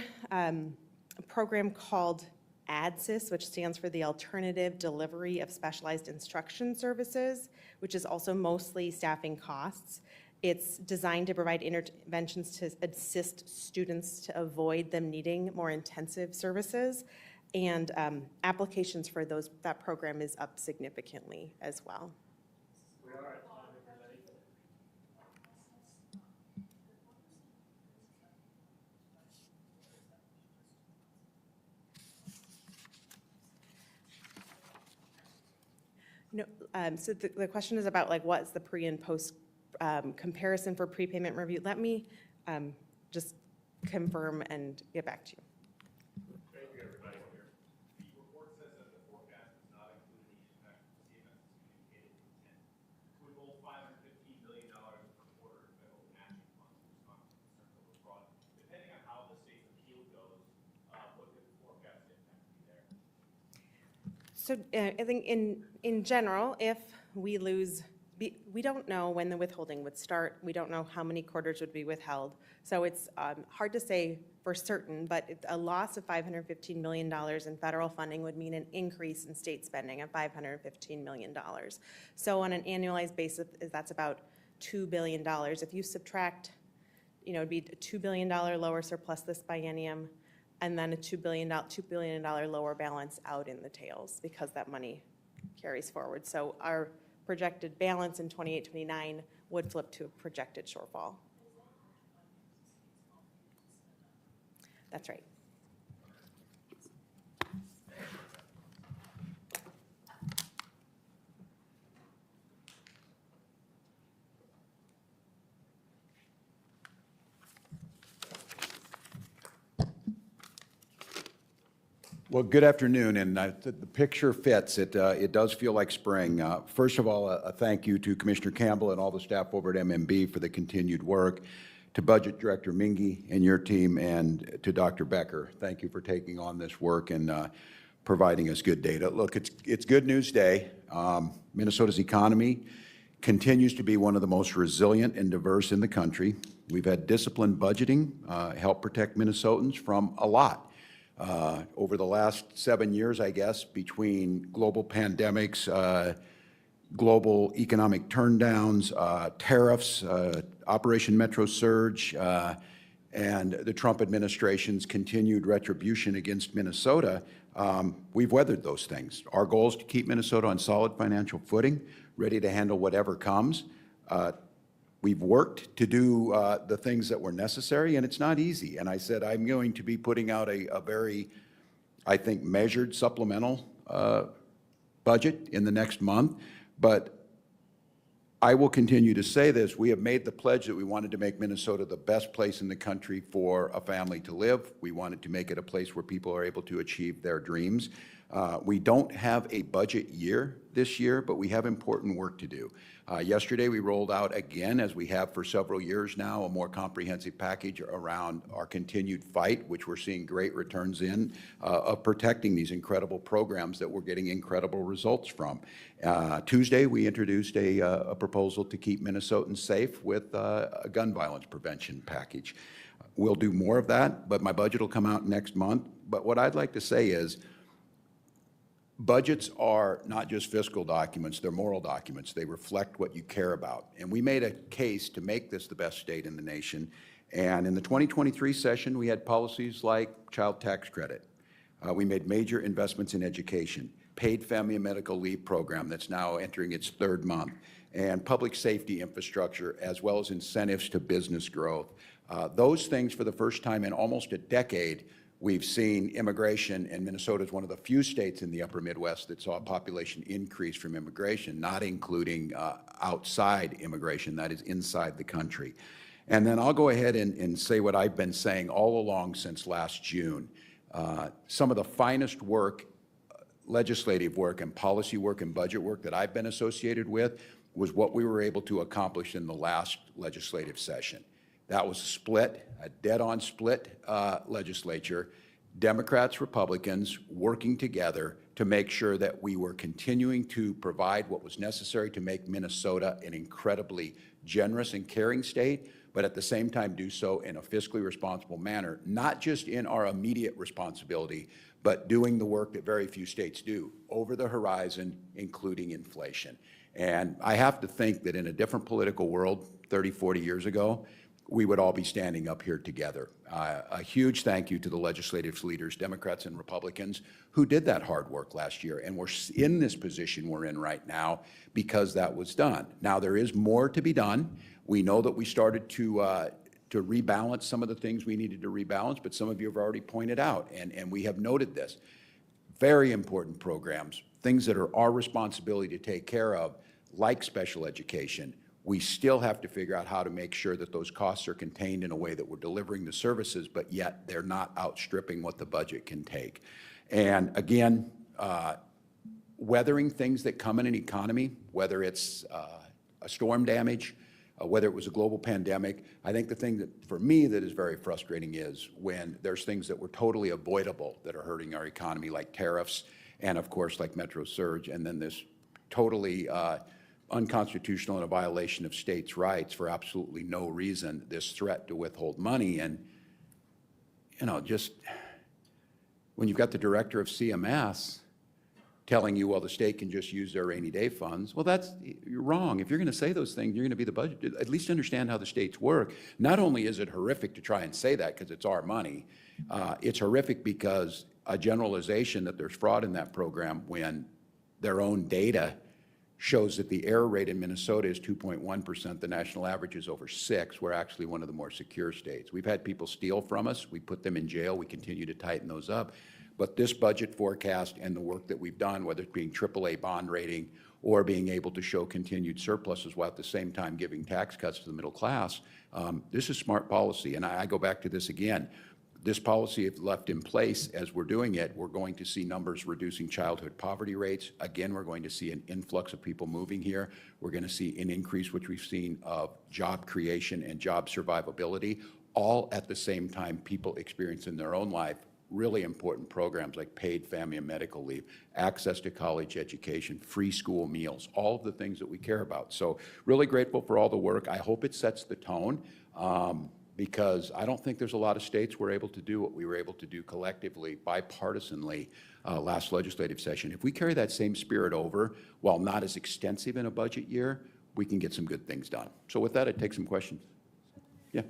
program called ADSIS, which stands for the Alternative Delivery of Specialized Instruction Services, which is also mostly staffing costs. It's designed to provide interventions to assist students to avoid them needing more intensive services. And applications for that program is up significantly as well. No, so the question is about what's the pre and post comparison for prepayment review. Let me just confirm and get back to you. Thank you, everybody here. The report says that the forecast does not include any impact of CMS's communicated intent to withhold $515 million per quarter in federal matching funds in response to concerns over fraud. Depending on how the state's appeal goes, what could the forecast impact be there? So I think in general, if we lose, we don't know when the withholding would start. We don't know how many quarters would be withheld. So it's hard to say for certain, but a loss of $515 million in federal funding would mean an increase in state spending of $515 million. So on an annualized basis, that's about $2 billion. If you subtract, it'd be a $2 billion lower surplus this biennium, and then a $2 billion lower balance out in the tails because that money carries forward. So our projected balance in 28-29 would flip to a projected shortfall. That's right. Well, good afternoon, and the picture fits. It does feel like spring. First of all, a thank you to Commissioner Campbell and all the staff over at MMB for the continued work, to Budget Director Mingy and your team, and to Dr. Becker. Thank you for taking on this work and providing us good data. Look, it's good news day. Minnesota's economy continues to be one of the most resilient and diverse in the country. We've had disciplined budgeting help protect Minnesotans from a lot. Over the last 7 years, I guess, between global pandemics, global economic turndowns, tariffs, Operation Metro Surge, and the Trump administration's continued retribution against Minnesota, we've weathered those things. Our goal is to keep Minnesota on solid financial footing, ready to handle whatever comes. We've worked to do the things that were necessary, and it's not easy. And I said I'm going to be putting out a very, I think, measured supplemental budget in the next month. But I will continue to say this. We have made the pledge that we wanted to make Minnesota the best place in the country for a family to live. We wanted to make it a place where people are able to achieve their dreams. We don't have a budget year this year, but we have important work to do. Yesterday, we rolled out again, as we have for several years now, a more comprehensive package around our continued fight, which we're seeing great returns in, of protecting these incredible programs that we're getting incredible results from. Tuesday, we introduced a proposal to keep Minnesotans safe with a gun violence prevention package. We'll do more of that, but my budget will come out next month. But what I'd like to say is, budgets are not just fiscal documents, they're moral documents. They reflect what you care about. And we made a case to make this the best state in the nation. And in the 2023 session, we had policies like child tax credit. We made major investments in education, paid family and medical leave program that's now entering its 3rd month, and public safety infrastructure, as well as incentives to business growth. Those things, for the first time in almost a decade, we've seen immigration, and Minnesota is one of the few states in the upper Midwest that saw a population increase from immigration, not including outside immigration, that is inside the country. And then I'll go ahead and say what I've been saying all along since last June. Some of the finest work, legislative work and policy work and budget work that I've been associated with was what we were able to accomplish in the last legislative session. That was a split, a dead-on split legislature, Democrats, Republicans working together to make sure that we were continuing to provide what was necessary to make Minnesota an incredibly generous and caring state, but at the same time do so in a fiscally responsible manner, not just in our immediate responsibility, but doing the work that very few states do, over the horizon, including inflation. And I have to think that in a different political world 30, 40 years ago, we would all be standing up here together. A huge thank you to the legislative leaders, Democrats and Republicans, who did that hard work last year. And we're in this position we're in right now because that was done. Now, there is more to be done. We know that we started to rebalance some of the things we needed to rebalance, but some of you have already pointed out, and we have noted this. Very important programs, things that are our responsibility to take care of, like special education. We still have to figure out how to make sure that those costs are contained in a way that we're delivering the services, but yet they're not outstripping what the budget can take. And again, weathering things that come in an economy, whether it's a storm damage, whether it was a global pandemic. I think the thing that, for me, that is very frustrating is when there's things that were totally avoidable that are hurting our economy, like tariffs, and of course, like Metro Surge, and then this totally unconstitutional and a violation of states' rights for absolutely no reason, this threat to withhold money. And, you know, just when you've got the director of CMS telling you, well, the state can just use their rainy day funds, well, you're wrong. If you're going to say those things, you're going to be the budget. At least understand how the states work. Not only is it horrific to try and say that because it's our money, it's horrific because a generalization that there's fraud in that program when their own data shows that the error rate in Minnesota is 2.1%. The national average is over 6%. We're actually one of the more secure states. We've had people steal from us. We put them in jail. We continue to tighten those up. But this budget forecast and the work that we've done, whether it's being AAA bond rating or being able to show continued surpluses while at the same time giving tax cuts to the middle class, this is smart policy. And I go back to this again. This policy, if left in place as we're doing it, we're going to see numbers reducing childhood poverty rates. Again, we're going to see an influx of people moving here. We're going to see an increase, which we've seen, of job creation and job survivability, all at the same time people experience in their own life really important programs like paid family and medical leave, access to college education, free school meals, all of the things that we care about. So really grateful for all the work. I hope it sets the tone. Because I don't think there's a lot of states were able to do what we were able to do collectively, bipartisanly, last legislative session. If we carry that same spirit over, while not as extensive in a budget year, we can get some good things done. So with that, I'd take some questions. Yeah.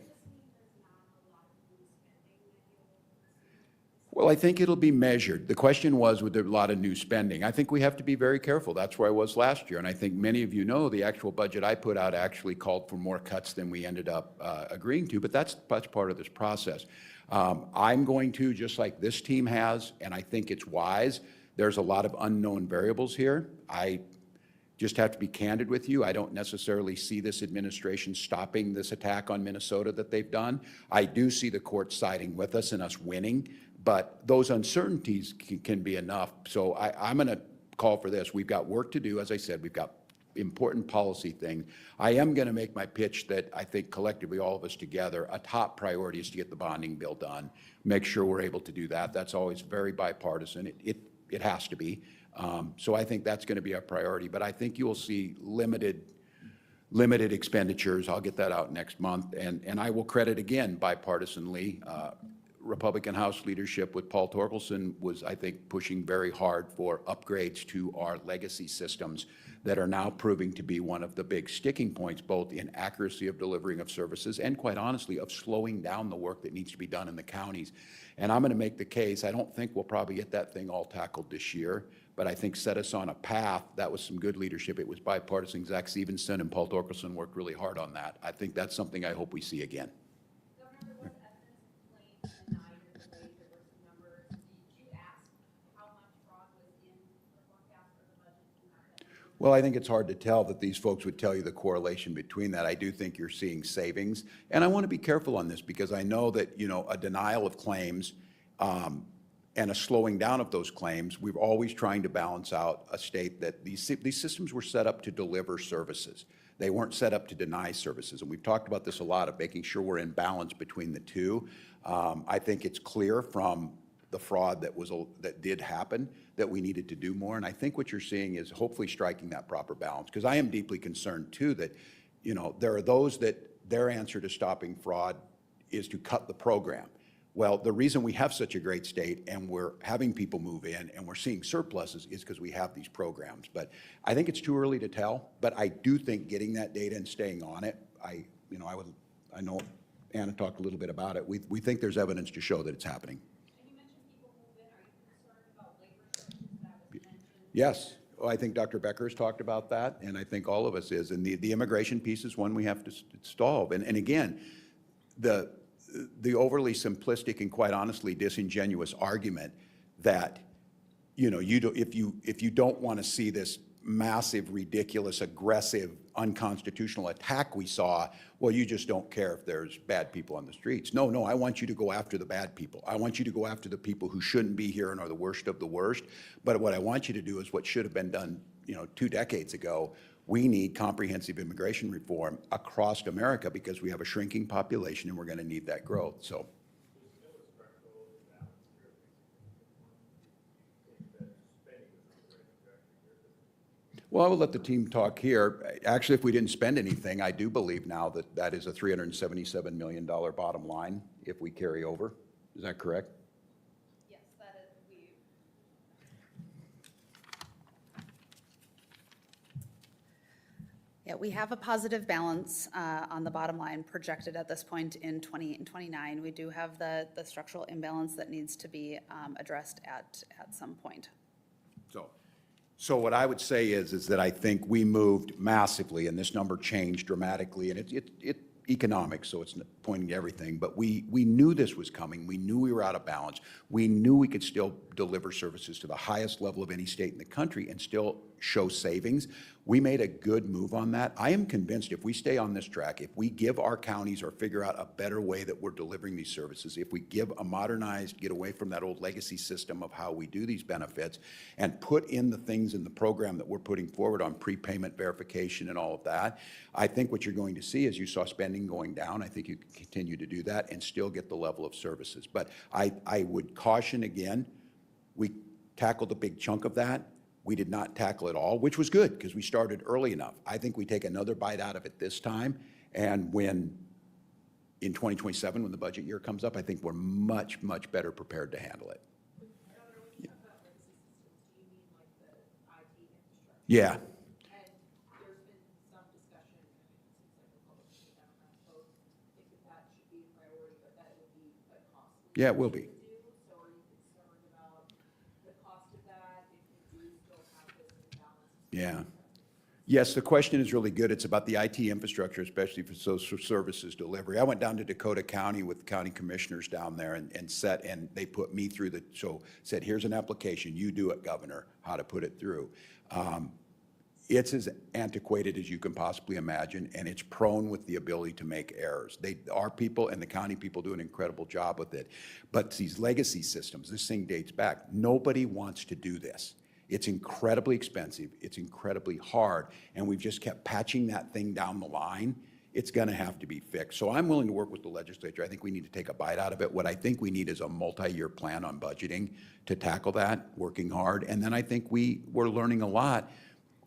Well, I think it'll be measured. The question was, with a lot of new spending. I think we have to be very careful. That's where I was last year. And I think many of you know the actual budget I put out actually called for more cuts than we ended up agreeing to, but that's part of this process. I'm going to, just like this team has, and I think it's wise, there's a lot of unknown variables here. I just have to be candid with you. I don't necessarily see this administration stopping this attack on Minnesota that they've done. I do see the court siding with us and us winning. But those uncertainties can be enough. So I'm going to call for this. We've got work to do. As I said, we've got important policy things. I am going to make my pitch that I think collectively, all of us together, a top priority is to get the bonding bill done, make sure we're able to do that. That's always very bipartisan. It has to be. So I think that's going to be our priority. But I think you will see limited expenditures. I'll get that out next month. And I will credit again bipartisanly. Republican House leadership with Paul Torkelson was, I think, pushing very hard for upgrades to our legacy systems that are now proving to be one of the big sticking points, both in accuracy of delivering of services and, quite honestly, of slowing down the work that needs to be done in the counties. And I'm going to make the case, I don't think we'll probably get that thing all tackled this year, but I think set us on a path. That was some good leadership. It was bipartisan. Zach Stevenson and Paul Torkelson worked really hard on that. I think that's something I hope we see again. Governor Well, I think it's hard to tell that these folks would tell you the correlation between that. I do think you're seeing savings. And I want to be careful on this because I know that, you know, a denial of claims and a slowing down of those claims, we're always trying to balance out a state that these systems were set up to deliver services. They weren't set up to deny services. And we've talked about this a lot of making sure we're in balance between the two. I think it's clear from the fraud that did happen that we needed to do more. And I think what you're seeing is hopefully striking that proper balance. Because I am deeply concerned too that, you know, there are those that their answer to stopping fraud is to cut the program. Well, the reason we have such a great state and we're having people move in and we're seeing surpluses is because we have these programs. But I think it's too early to tell, but I do think getting that data and staying on it, I know Anna talked a little bit about it. We think there's evidence to show that it's happening. And you mentioned people move in, are you concerned about labor shortages that was mentioned? Yes. Well, I think Dr. Becker has talked about that, and I think all of us is. And the immigration piece is one we have to solve. And again, the overly simplistic and quite honestly disingenuous argument that, you know, if you don't want to see this massive, ridiculous, aggressive, unconstitutional attack we saw, well, you just don't care if there's bad people on the streets. No, I want you to go after the bad people. I want you to go after the people who shouldn't be here and are the worst of the worst. But what I want you to do is what should have been done, you know, 2 decades ago. We need comprehensive immigration reform across America because we have a shrinking population and we're going to need that growth. So. Well, I will let the team talk here. Actually, if we didn't spend anything, I do believe now that that is a $377 million bottom line if we carry over. Is that correct? Yes, that is, we have a positive balance on the bottom line projected at this point in 28 and 29. We do have the structural imbalance that needs to be addressed at some point. So what I would say is that I think we moved massively, and this number changed dramatically, and it economics, so it's pointing to everything, but we knew this was coming. We knew we were out of balance. We knew we could still deliver services to the highest level of any state in the country and still show savings. We made a good move on that. I am convinced if we stay on this track, if we give our counties or figure out a better way that we're delivering these services, if we give a modernized, get away from that old legacy system of how we do these benefits and put in the things in the program that we're putting forward on prepayment verification and all of that, I think what you're going to see is you saw spending going down. I think you can continue to do that and still get the level of services. But I would caution again, we tackled a big chunk of that. We did not tackle it all, which was good because we started early enough. I think we take another bite out of it this time. And when in 2027, when the budget year comes up, I think we're much, much better prepared to handle it. Yeah. And there's been some discussion, I mean, it seems like Republicans and Democrats both think that should be a priority, but that it would be a costly. Yeah, it will be. to do. So are you concerned about the cost of that if you do still have this imbalance? Yeah. Yes, the question is really good. It's about the IT infrastructure, especially for social services delivery. I went down to Dakota County with county commissioners down there and they put me through said, here's an application, you do it, Governor, how to put it through. It's as antiquated as you can possibly imagine, and it's prone with the ability to make errors. Our people and the county people do an incredible job with it. But these legacy systems, this thing dates back. Nobody wants to do this. It's incredibly expensive, it's incredibly hard, and we've just kept patching that thing down the line. It's going to have to be fixed. So I'm willing to work with the legislature. I think we need to take a bite out of it. What I think we need is a multi-year plan on budgeting to tackle that, working hard. And then I think we're learning a lot,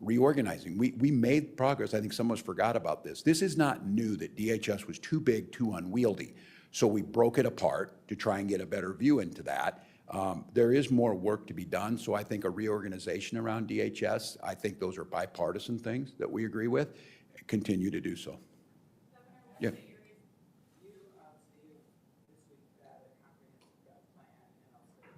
reorganizing. We made progress. I think some of us forgot about this. This is not new that DHS was too big, too unwieldy. So we broke it apart to try and get a better view into that. There is more work to be done, so I think a reorganization around DHS, I think those are bipartisan things that we agree with, continue to do so. Yeah. You stated this week that a comprehensive plan and also a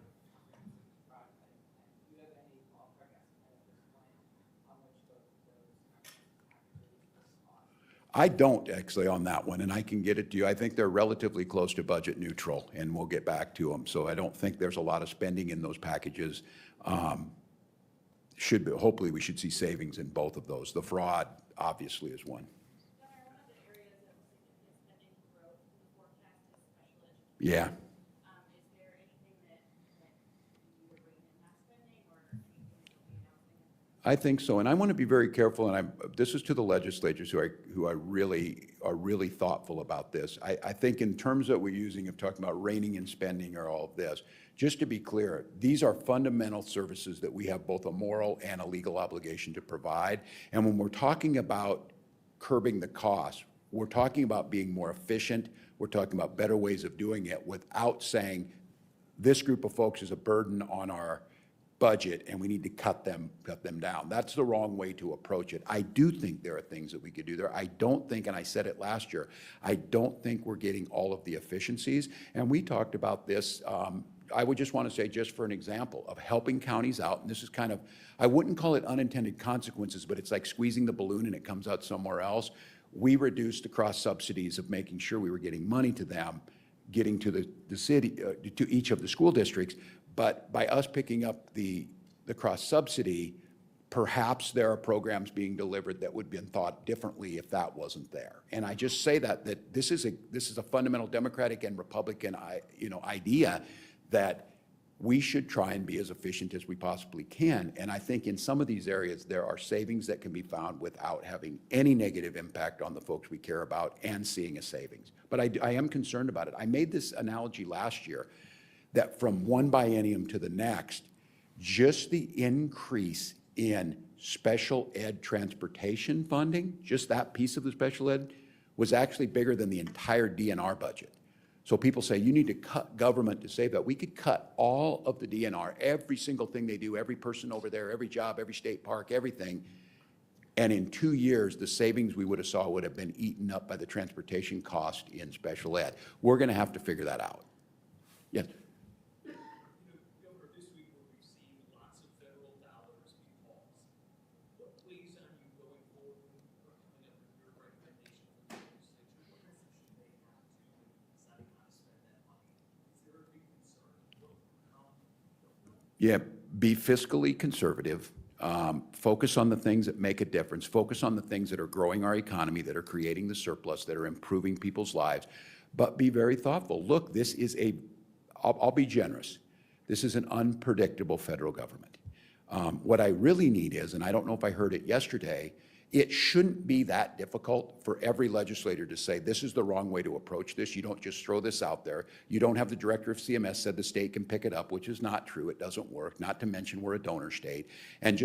comprehensive project. And do you have any ballpark estimate at this point how much those comprehensive packages cost? I don't actually on that one, and I can get it to you. I think they're relatively close to budget neutral, and we'll get back to them. So I don't think there's a lot of spending in those packages. hopefully we should see savings in both of those. The fraud obviously is one. Governor, one of the areas that was significant spending growth in the forecast is special education. Yeah. Is there anything that you would bring in that spending or anything that you'll be announcing? I think so, and I want to be very careful, and this is to the legislators who are really thoughtful about this. I think in terms that we're using of talking about reining in spending or all of this, just to be clear, these are fundamental services that we have both a moral and a legal obligation to provide. And when we're talking about curbing the cost, we're talking about being more efficient, we're talking about better ways of doing it without saying this group of folks is a burden on our budget and we need to cut them down. That's the wrong way to approach it. I do think there are things that we could do there. I don't think, and I said it last year, I don't think we're getting all of the efficiencies. And we talked about this. I would just want to say, just for an example of helping counties out, and this is kind of, I wouldn't call it unintended consequences, but it's like squeezing the balloon and it comes out somewhere else. We reduced the cross subsidies of making sure we were getting money to them, getting to the city, to each of the school districts. But by us picking up the cross subsidy, perhaps there are programs being delivered that would have been thought differently if that wasn't there. And I just say that this is a fundamental Democratic and Republican idea that we should try and be as efficient as we possibly can. And I think in some of these areas, there are savings that can be found without having any negative impact on the folks we care about and seeing a savings. But I am concerned about it. I made this analogy last year that from one biennium to the next, just the increase in special ed transportation funding, just that piece of the special ed, was actually bigger than the entire DNR budget. So people say, you need to cut government to save that. We could cut all of the DNR, every single thing they do, every person over there, every job, every state park, everything. And in 2 years, the savings we would have saw would have been eaten up by the transportation cost in special ed. We're going to have to figure that out. Yes. Governor, this week we're receiving lots of federal dollars be paused. What ways are you going forward or coming up with your recommendation for the legislature? What message do they have to deciding how to spend that money? Is there a big concern? Yeah, be fiscally conservative. Focus on the things that make a difference. Focus on the things that are growing our economy, that are creating the surplus, that are improving people's lives. But be very thoughtful. Look, this is I'll be generous. This is an unpredictable federal government. What I really need is, and I don't know if I heard it yesterday, it shouldn't be that difficult for every legislator to say, this is the wrong way to approach this. You don't just throw this out there. You don't have the director of CMS said the state can pick it up, which is not true. It doesn't work, not to mention we're a donor state. And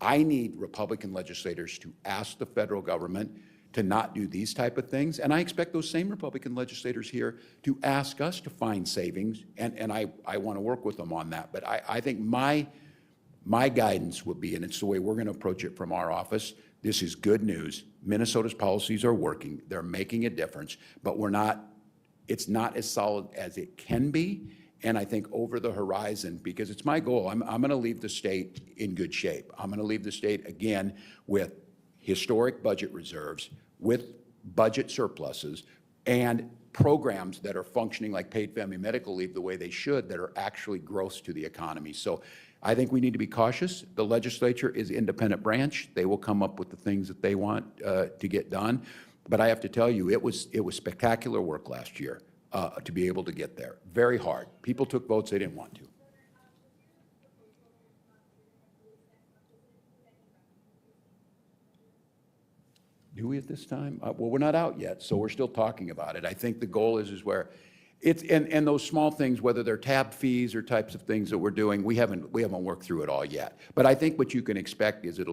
I need Republican legislators to ask the federal government to not do these type of things. And I expect those same Republican legislators here to ask us to find savings, and I want to work with them on that. But I think my guidance would be, and it's the way we're going to approach it from our office, this is good news. Minnesota's policies are working. They're making a difference, but it's not as solid as it can be. And I think over the horizon, because it's my goal, I'm going to leave the state in good shape. I'm going to leave the state, again, with historic budget reserves, with budget surpluses, and programs that are functioning like paid family medical leave the way they should, that are actually growth to the economy. So I think we need to be cautious. The legislature is an independent branch. They will come up with the things that they want to get done. But I have to tell you, it was spectacular work last year to be able to get there. Very hard. People took votes they didn't want to. Do we at this time? Well, we're not out yet, so we're still talking about it. I think the goal is where it's, and those small things, whether they're tab fees or types of things that we're doing, we haven't worked through it all yet. But I think what you can expect is the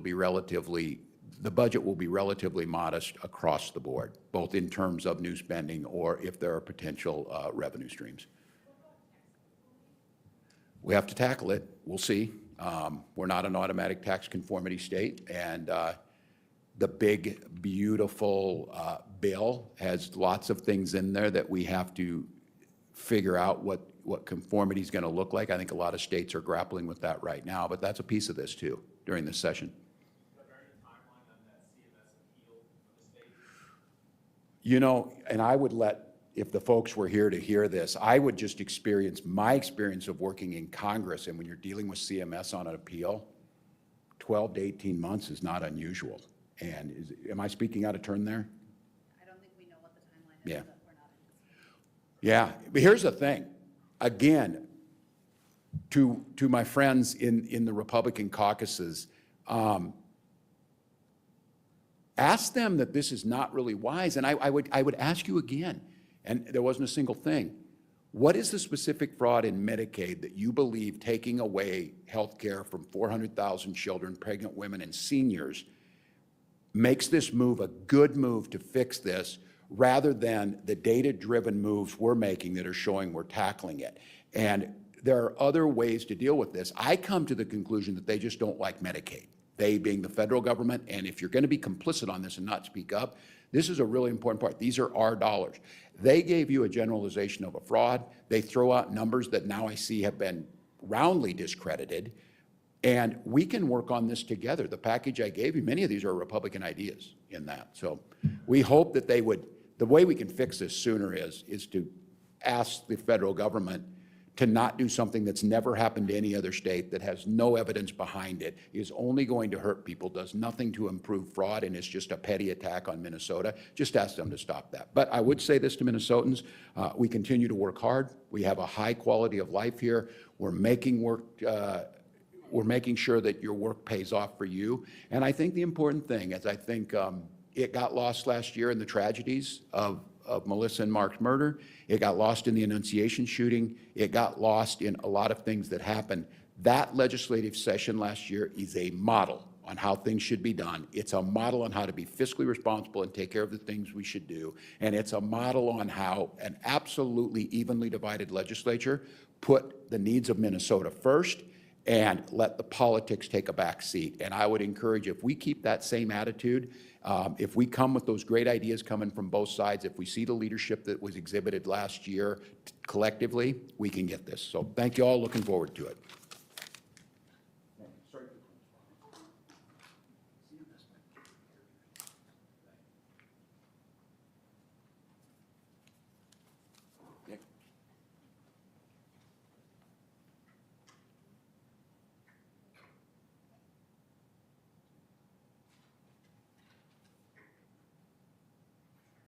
budget will be relatively modest across the board, both in terms of new spending or if there are potential revenue streams. We have to tackle it. We'll see. We're not an automatic tax conformity state, and the big, beautiful bill has lots of things in there that we have to figure out what conformity is going to look like. I think a lot of states are grappling with that right now, but that's a piece of this too during this session. You know, and I would if the folks were here to hear this, I would just my experience of working in Congress, and when you're dealing with CMS on an appeal, 12 to 18 months is not unusual. And am I speaking out of turn there? I don't think we know what the timeline is, Yeah. but we're not anticipating. Yeah, but here's the thing. Again, to my friends in the Republican caucuses, ask them that this is not really wise. And I would ask you again, and there wasn't a single thing. What is the specific fraud in Medicaid that you believe taking away health care from 400,000 children, pregnant women, and seniors makes this move a good move to fix this, rather than the data-driven moves we're making that are showing we're tackling it? And there are other ways to deal with this. I come to the conclusion that they just don't like Medicaid, they being the federal government. And if you're going to be complicit on this and not speak up, this is a really important part. These are our dollars. They gave you a generalization of a fraud. They throw out numbers that now I see have been roundly discredited. And we can work on this together. The package I gave you, many of these are Republican ideas in that. So we hope that they would, the way we can fix this sooner is to ask the federal government to not do something that's never happened to any other state, that has no evidence behind it, is only going to hurt people, does nothing to improve fraud, and is just a petty attack on Minnesota. Just ask them to stop that. But I would say this to Minnesotans, we continue to work hard. We have a high quality of life here. We're making sure that your work pays off for you. And I think the important thing is, I think it got lost last year in the tragedies of Melissa and Mark's murder. It got lost in the Annunciation shooting. It got lost in a lot of things that happened. That legislative session last year is a model on how things should be done. It's a model on how to be fiscally responsible and take care of the things we should do. And it's a model on how an absolutely evenly divided legislature put the needs of Minnesota first and let the politics take a back seat. And I would encourage, if we keep that same attitude, if we come with those great ideas coming from both sides, if we see the leadership that was exhibited last year collectively, we can get this. So thank you all, looking forward to it.